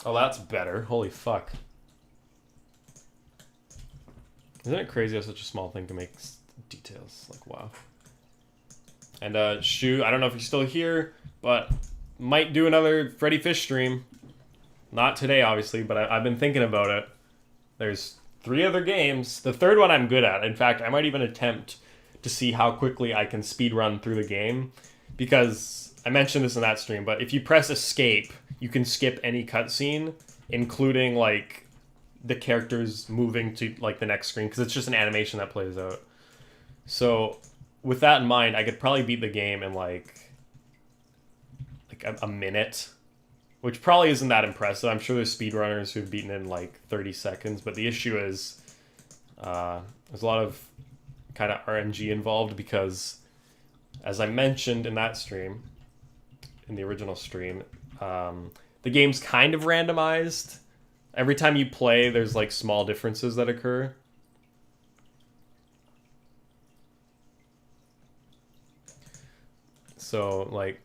Oh, that's better. Holy fuck. Isn't it crazy how such a small thing can make details? Like, wow. And, Shu, I don't know if he's still here, but might do another Freddy Fish stream. Not today, obviously, but I've been thinking about it. There's 3 other games. The third one I'm good at. In fact, I might even attempt to see how quickly I can speedrun through the game. Because I mentioned this in that stream, but if you press escape, you can skip any cutscene, including, like, the characters moving to, like, the next screen, because it's just an animation that plays out. So, with that in mind, I could probably beat the game in, like a minute, which probably isn't that impressive. I'm sure there's speedrunners who've beaten it in, like, 30 seconds, but the issue is there's a lot of kind of RNG involved, because, as I mentioned in that stream, in the original stream, the game's kind of randomized. Every time you play, there's like small differences that occur. So like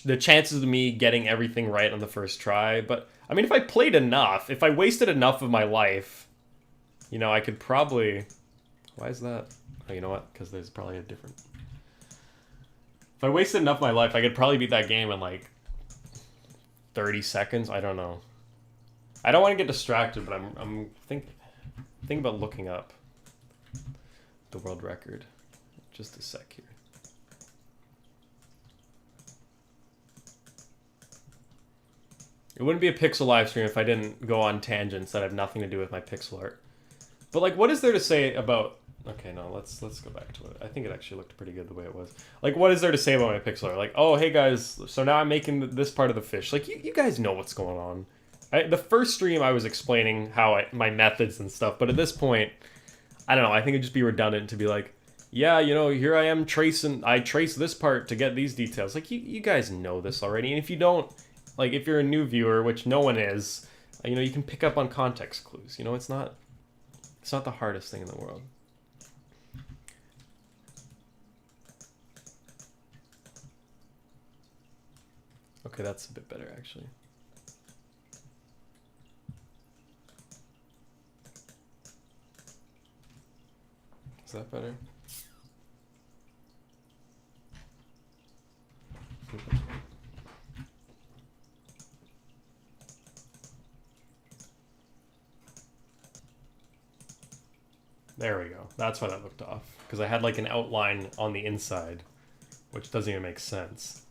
the chances of me getting everything right on the first try, but I mean, if I played enough, if I wasted enough of my life, you know, I could probably... Why is that? Oh, you know what? Because there's probably a different... If I wasted enough of my life, I could probably beat that game in like 30 seconds. I don't know. I don't want to get distracted, but I'm thinking about looking up the world record. Just a sec here. It wouldn't be a pixel live stream if I didn't go on tangents that have nothing to do with my pixel art. But like, what is there to say about... Okay, no, let's go back to it. I think it actually looked pretty good the way it was. Like, what is there to say about my pixel art? Like, oh, hey guys, so now I'm making this part of the fish. Like, you guys know what's going on. The first stream I was explaining how my methods and stuff, but at this point, I don't know, I think it'd just be redundant to be like, yeah, you know, here I am I trace this part to get these details. Like, you guys know this already, and if you don't, like, if you're a new viewer, which no one is, you know, you can pick up on context clues. You know, it's not the hardest thing in the world. Okay, that's a bit better, actually. Is that better? There we go. That's why that looked off. Because I had like an outline on the inside, which doesn't even make sense.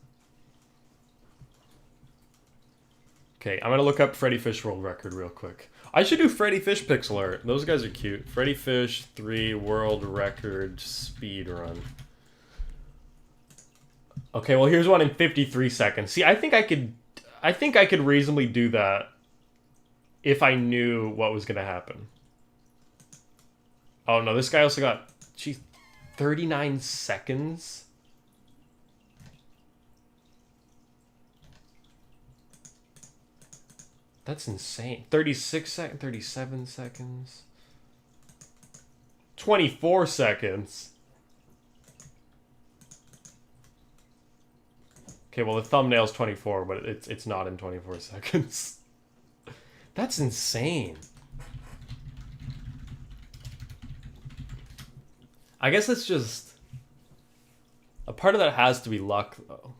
Okay, I'm gonna look up Freddy Fish world record real quick. I should do Freddy Fish pixel art. Those guys are cute. Freddy Fish 3 world record speed run. Okay, well here's one in 53 seconds. See, I think I could reasonably do that if I knew what was gonna happen. Oh no, this guy also got, geez, 39 seconds? That's insane. 36 seconds, 37 seconds. 24 seconds. Okay, well the thumbnail's 24, but it's not in 24 seconds. That's insane. I guess it's just... A part of that has to be luck, though.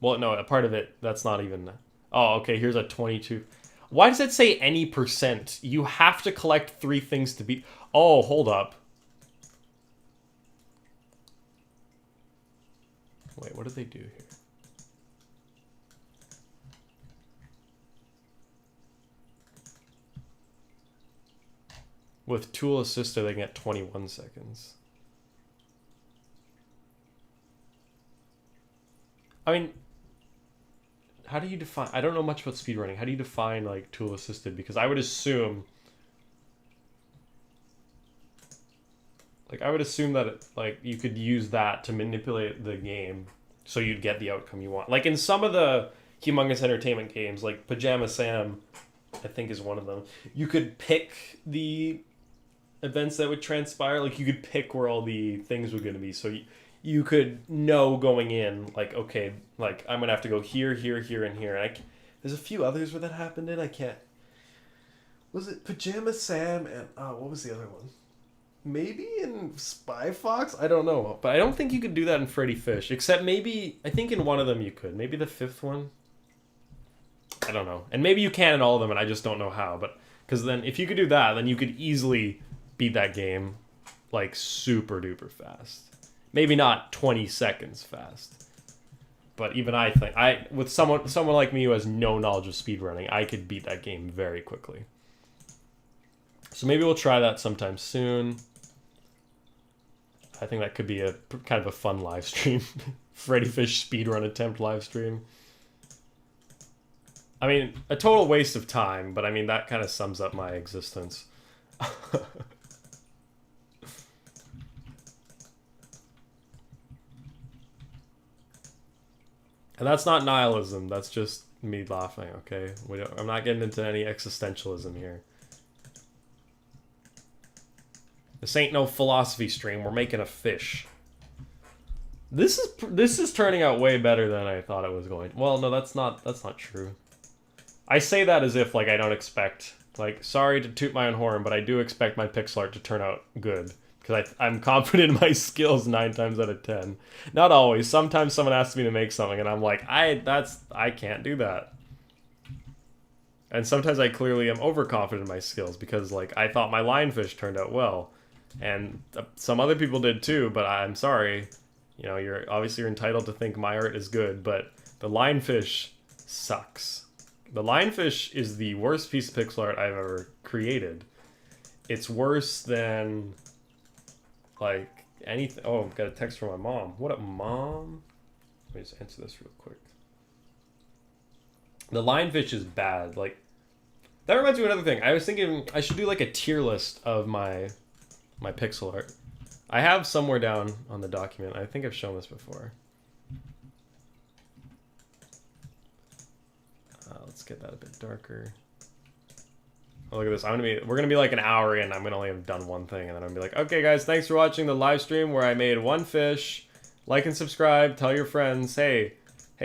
Well, no, a part of it, that's not even... Oh, okay, here's a 22... Why does it say any percent? You have to collect 3 things to beat... Oh, hold up. Wait, what did they do here? With tool assisted, they can get 21 seconds. I mean, how do you define... I don't know much about speedrunning. How do you define, like, tool assisted? Because I would assume... Like, I would assume that, like, you could use that to manipulate the game so you'd get the outcome you want. Like, in some of the Humongous Entertainment games, like Pajama Sam, I think is one of them, you could pick the events that would transpire. Like, you could pick where all the things were going to be. So you could know going in, like, okay, like, I'm going to have to go here, here, here, and here. And there's a few others where that happened in. I can't... Was it Pajama Sam and... what was the other one? Maybe in Spy Fox? I don't know. But I don't think you could do that in Freddy Fish. Except maybe... I think in one of them you could. Maybe the 5th one? I don't know. And maybe you can in all of them, and I just don't know how. But because then, if you could do that, then you could easily beat that game, like, super duper fast. Maybe not 20 seconds fast. But even I think... with someone like me who has no knowledge of speedrunning, I could beat that game very quickly. So maybe we'll try that sometime soon. I think that could be a kind of a fun live stream. Freddy Fish speedrun attempt live stream. I mean, a total waste of time, but I mean, that kind of sums up my existence. And that's not nihilism, that's just me laughing, okay? I'm not getting into any existentialism here. This ain't no philosophy stream, we're making a fish. This is turning out way better than I thought it was going to. Well, no, that's not true. I say that as if, like, I don't expect, like, sorry to toot my own horn, but I do expect my pixel art to turn out good. Because I'm confident in my skills 9 times out of 10. Not always. Sometimes someone asks me to make something and I'm like, I can't do that. And sometimes I clearly am overconfident in my skills because, like, I thought my lionfish turned out well. And some other people did too, but I'm sorry. You know, you're entitled to think my art is good, but the lionfish sucks. The lionfish is the worst piece of pixel art I've ever created. It's worse than... like, anything... Oh, I've got a text from my mom. What up, Mom? Let me just answer this real quick. The lionfish is bad. Like, that reminds me of another thing. I was thinking I should do, like, a tier list of my pixel art. I have somewhere down on the document. I think I've shown this before. Let's get that a bit darker. Oh, look at this. We're gonna be like an hour in. I'm gonna only have done one thing, and then I'm gonna be like, okay, guys, thanks for watching the live stream where I made one fish. Like and subscribe. Tell your friends. Hey,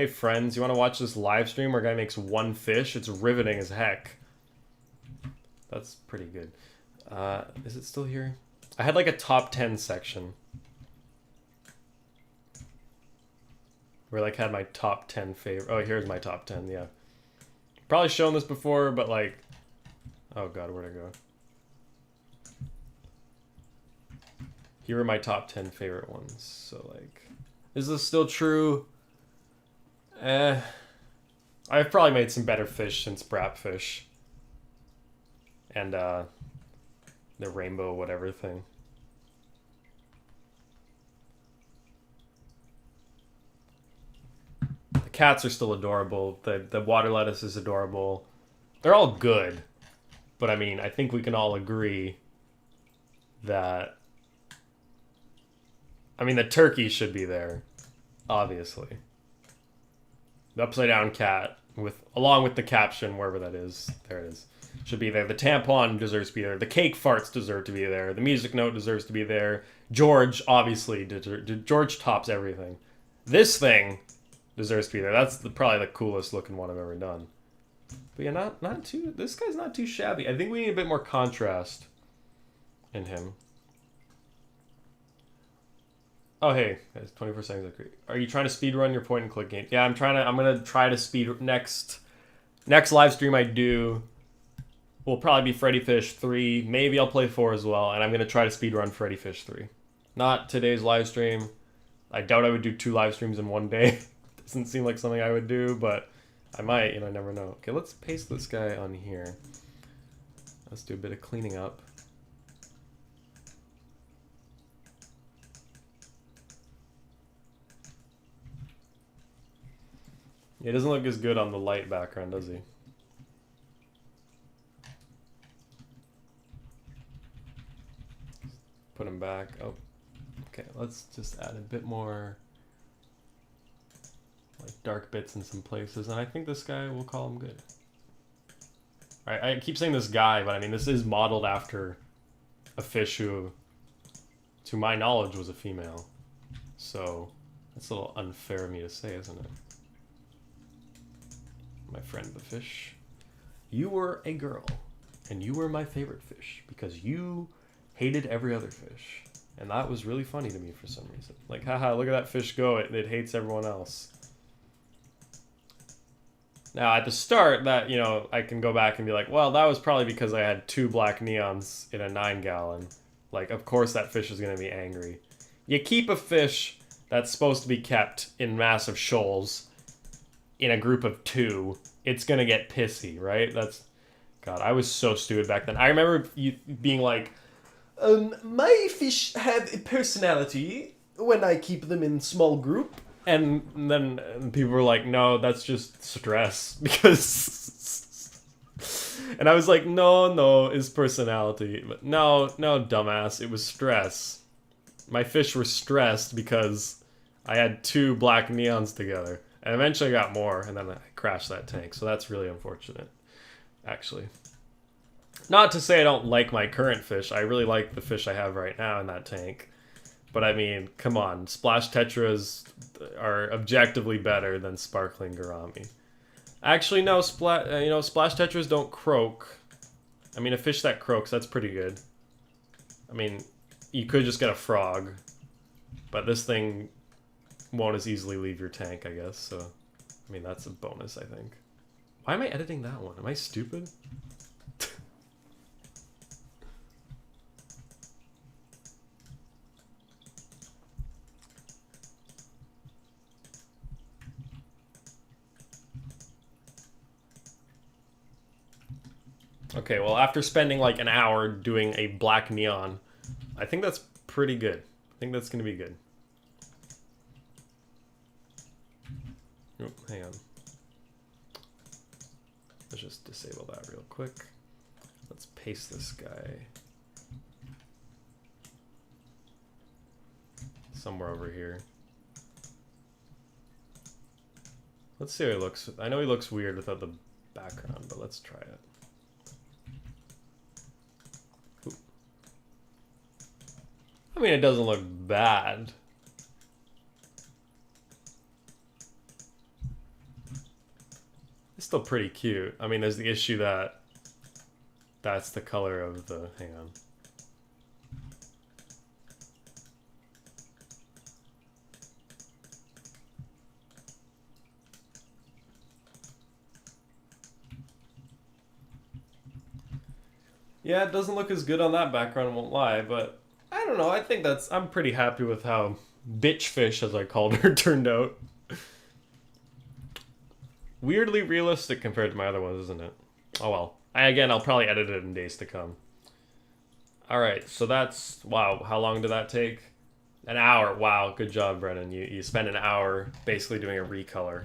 friends, you want to watch this live stream where a guy makes one fish? It's riveting as heck. That's pretty good. Is it still here? I had like a top 10 section. Where I like had my top 10 favorite. Oh, here's my top 10, yeah. Probably shown this before, but like... Oh god, where'd I go? Here are my top 10 favorite ones. So like... Is this still true? I've probably made some better fish since Brapfish. And the rainbow whatever thing. The cats are still adorable. The water lettuce is adorable. They're all good. But I mean, I think we can all agree that... I mean, the turkey should be there. Obviously. The upside down cat, along with the caption, wherever that is. There it is. Should be there. The tampon deserves to be there. The cake farts deserve to be there. The music note deserves to be there. George, obviously, George tops everything. This thing deserves to be there. That's probably the coolest looking one I've ever done. But yeah, not too... This guy's not too shabby. I think we need a bit more contrast in him. Oh, hey, guys, 24 seconds. Are you trying to speedrun your point and click game? Yeah, I'm going to try to speed... Next live stream I do will probably be Freddy Fish 3. Maybe I'll play 4 as well, and I'm going to try to speedrun Freddy Fish 3. Not today's live stream. I doubt I would do 2 live streams in one day. Doesn't seem like something I would do, but I might, you know, I never know. Okay, let's paste this guy on here. Let's do a bit of cleaning up. He doesn't look as good on the light background, does he? Put him back. Oh, okay. Let's just add a bit more like dark bits in some places, and I think this guy, we'll call him good. All right, I keep saying this guy, but I mean this is modeled after a fish who, to my knowledge, was a female. So that's a little unfair of me to say, isn't it? My friend the fish, you were a girl, and you were my favorite fish because you hated every other fish, and that was really funny to me for some reason. Like, haha, look at that fish go, it hates everyone else. Now at the start, that, you know, I can go back and be like, well, that was probably because I had 2 black neons in a 9-gallon. Like, of course that fish is going to be angry. You keep a fish that's supposed to be kept in massive shoals in a group of 2, it's gonna get pissy, right? God, I was so stupid back then. I remember you being like, my fish have a personality when I keep them in small group. And then people were like, no, that's just stress. Because... And I was like, no, it's personality. But no, dumbass, it was stress. My fish were stressed because I had 2 black neons together. And eventually I got more, and then I crashed that tank. So that's really unfortunate, actually. Not to say I don't like my current fish. I really like the fish I have right now in that tank. But I mean, come on. Splash Tetras are objectively better than Sparkling Gourami. Actually, no. Splash Tetras don't croak. I mean, a fish that croaks, that's pretty good. I mean, you could just get a frog. But this thing won't as easily leave your tank, I guess, so... I mean, that's a bonus, I think. Why am I editing that one? Am I stupid? Okay, well, after spending like an hour doing a black neon, I think that's pretty good. I think that's gonna be good. Oh, hang on. Let's just disable that real quick. Let's paste this guy somewhere over here. Let's see how he looks. I know he looks weird without the background, but let's try it. Oop. I mean, it doesn't look bad. It's still pretty cute. I mean, there's the issue that that's the color of the... Hang on. Yeah, it doesn't look as good on that background, I won't lie, but I don't know. I think I'm pretty happy with how bitch fish, as I called her, turned out. Weirdly realistic compared to my other ones, isn't it? Oh well. Again, I'll probably edit it in days to come. Alright, so that's... Wow, how long did that take? An hour. Wow, good job, Brennan. You spent an hour basically doing a recolor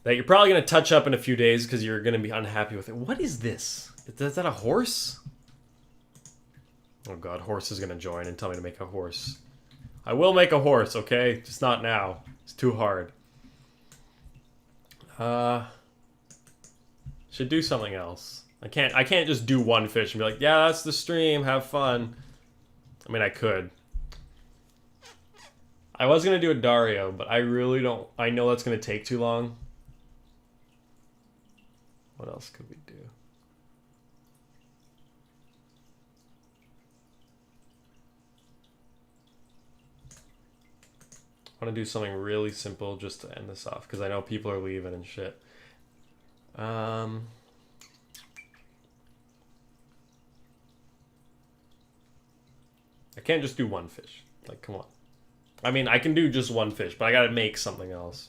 that you're probably going to touch up in a few days because you're going to be unhappy with it. What is this? Is that a horse? Oh god, horse is going to join and tell me to make a horse. I will make a horse, okay? Just not now. It's too hard. Should do something else. I can't just do one fish and be like, yeah, that's the stream, have fun. I mean, I could. I was going to do a Dario, but I really don't... I know that's going to take too long. What else could we do? I want to do something really simple just to end this off, because I know people are leaving and shit. I can't just do one fish. Like, come on. I mean, I can do just one fish, but I gotta make something else.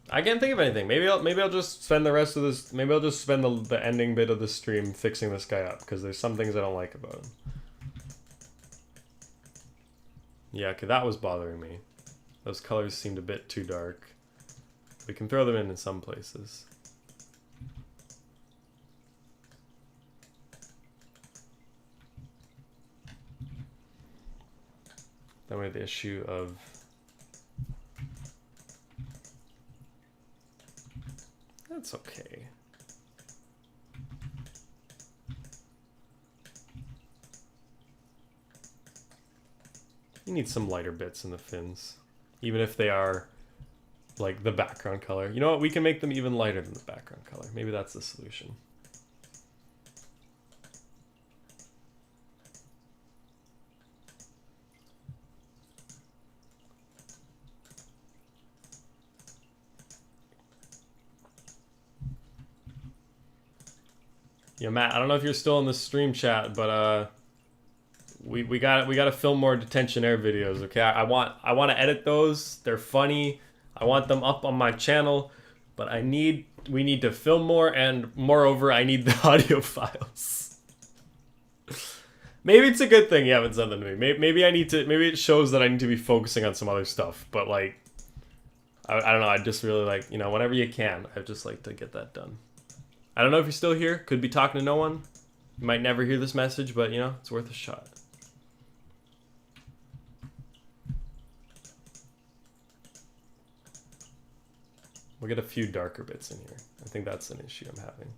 I can't think of anything. Maybe I'll just spend the rest of this... Maybe I'll just spend the ending bit of the stream fixing this guy up, because there's some things I don't like about him. Yeah, okay, that was bothering me. Those colors seemed a bit too dark. We can throw them in some places. Then we have the issue of... That's okay. You need some lighter bits in the fins. Even if they are, like, the background color. You know what? We can make them even lighter than the background color. Maybe that's the solution. Yeah, Matt, I don't know if you're still in the stream chat, but we got to film more detention air videos, okay? I want to edit those. They're funny. I want them up on my channel, but we need to film more, and moreover, I need the audio files. Maybe it's a good thing you haven't sent them to me. Maybe it shows that I need to be focusing on some other stuff, but like I don't know, I just really like, you know, whenever you can, I'd just like to get that done. I don't know if you're still here. Could be talking to no one. You might never hear this message, but, you know, it's worth a shot. We'll get a few darker bits in here. I think that's an issue I'm having.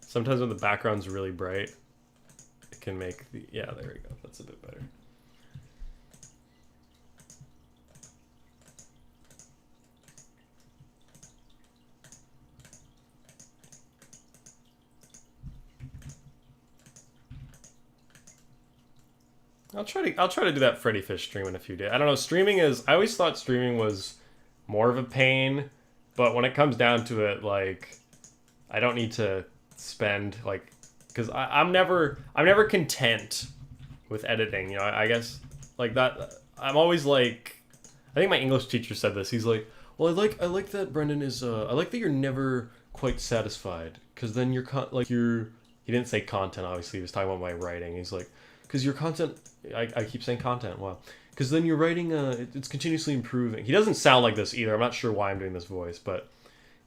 Sometimes when the background's really bright, it can make the... Yeah, there we go. That's a bit better. I'll try to do that Freddy Fish stream in a few days. I don't know, I always thought streaming was more of a pain, but when it comes down to it, like, I don't need to spend, like, because I'm never content with editing, you know, I guess, like, that, I'm always like, I think my English teacher said this, he's like, well, I like that Brendan is, I like that you're never quite satisfied, because then you're, he didn't say content, obviously, he was talking about my writing, he's like, because your content, I keep saying content, wow. Because then your writing, it's continuously improving. He doesn't sound like this either. I'm not sure why I'm doing this voice, but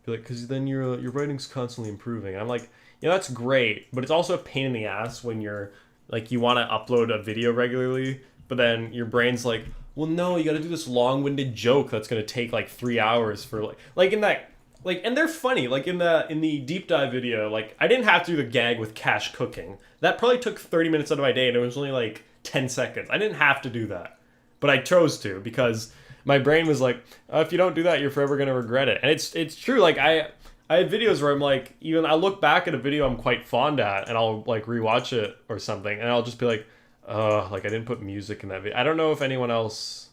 because then your writing's constantly improving. And I'm like, you know, that's great, but it's also a pain in the ass when you're, like, you want to upload a video regularly, but then your brain's like, well, no, you got to do this long-winded joke that's going to take, like, 3 hours for, like in that, like, and they're funny, like, in the deep dive video, like, I didn't have to do the gag with Cash cooking. That probably took 30 minutes out of my day, and it was only, like, 10 seconds. I didn't have to do that, but I chose to, because my brain was like, if you don't do that, you're forever going to regret it. And it's true, like, I have videos where I'm like, even I look back at a video I'm quite fond at, and I'll, like, rewatch it or something, and I'll just be like, Like I didn't put music in that video. I don't know if anyone else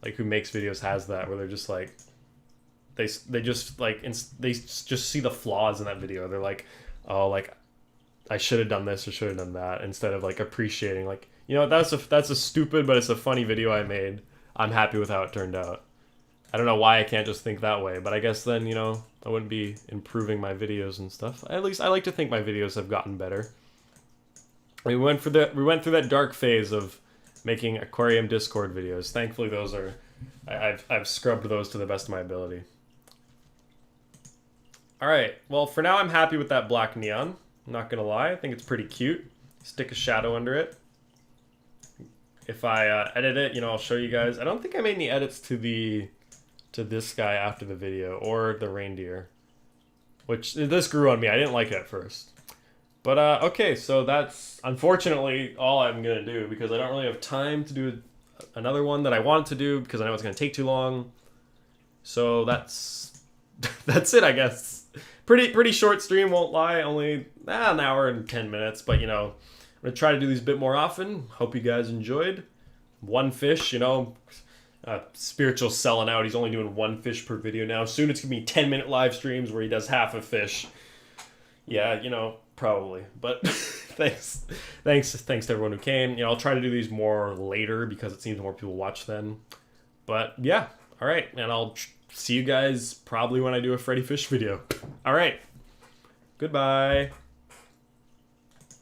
like who makes videos has that, where they're just like they just like they just see the flaws in that video. They're like, oh, like I should have done this or should have done that, instead of like appreciating, like, you know, that's a stupid but it's a funny video I made. I'm happy with how it turned out. I don't know why I can't just think that way, but I guess then, you know, I wouldn't be improving my videos and stuff. At least I like to think my videos have gotten better. We went through that dark phase of making aquarium Discord videos. Thankfully, those are I've scrubbed those to the best of my ability. All right. Well, for now, I'm happy with that black neon. I'm not gonna lie. I think it's pretty cute. Stick a shadow under it. If I edit it, you know, I'll show you guys. I don't think I made any edits to this guy after the video, or the reindeer, which this grew on me. I didn't like it at first. But, okay, so that's unfortunately all I'm going to do, because I don't really have time to do another one that I wanted to do, because I know it's going to take too long. So that's that's it, I guess. Pretty short stream, won't lie. Only an hour and 10 minutes, but, you know, I'm going to try to do these a bit more often. Hope you guys enjoyed. One fish, you know, Spiritual selling out. He's only doing one fish per video now. Soon it's going to be 10-minute live streams where he does half a fish. Yeah, you know, probably. But thanks to everyone who came. You know, I'll try to do these more later because it seems more people watch then. But yeah, all right, and I'll see you guys probably when I do a Freddy Fish video. All right, goodbye.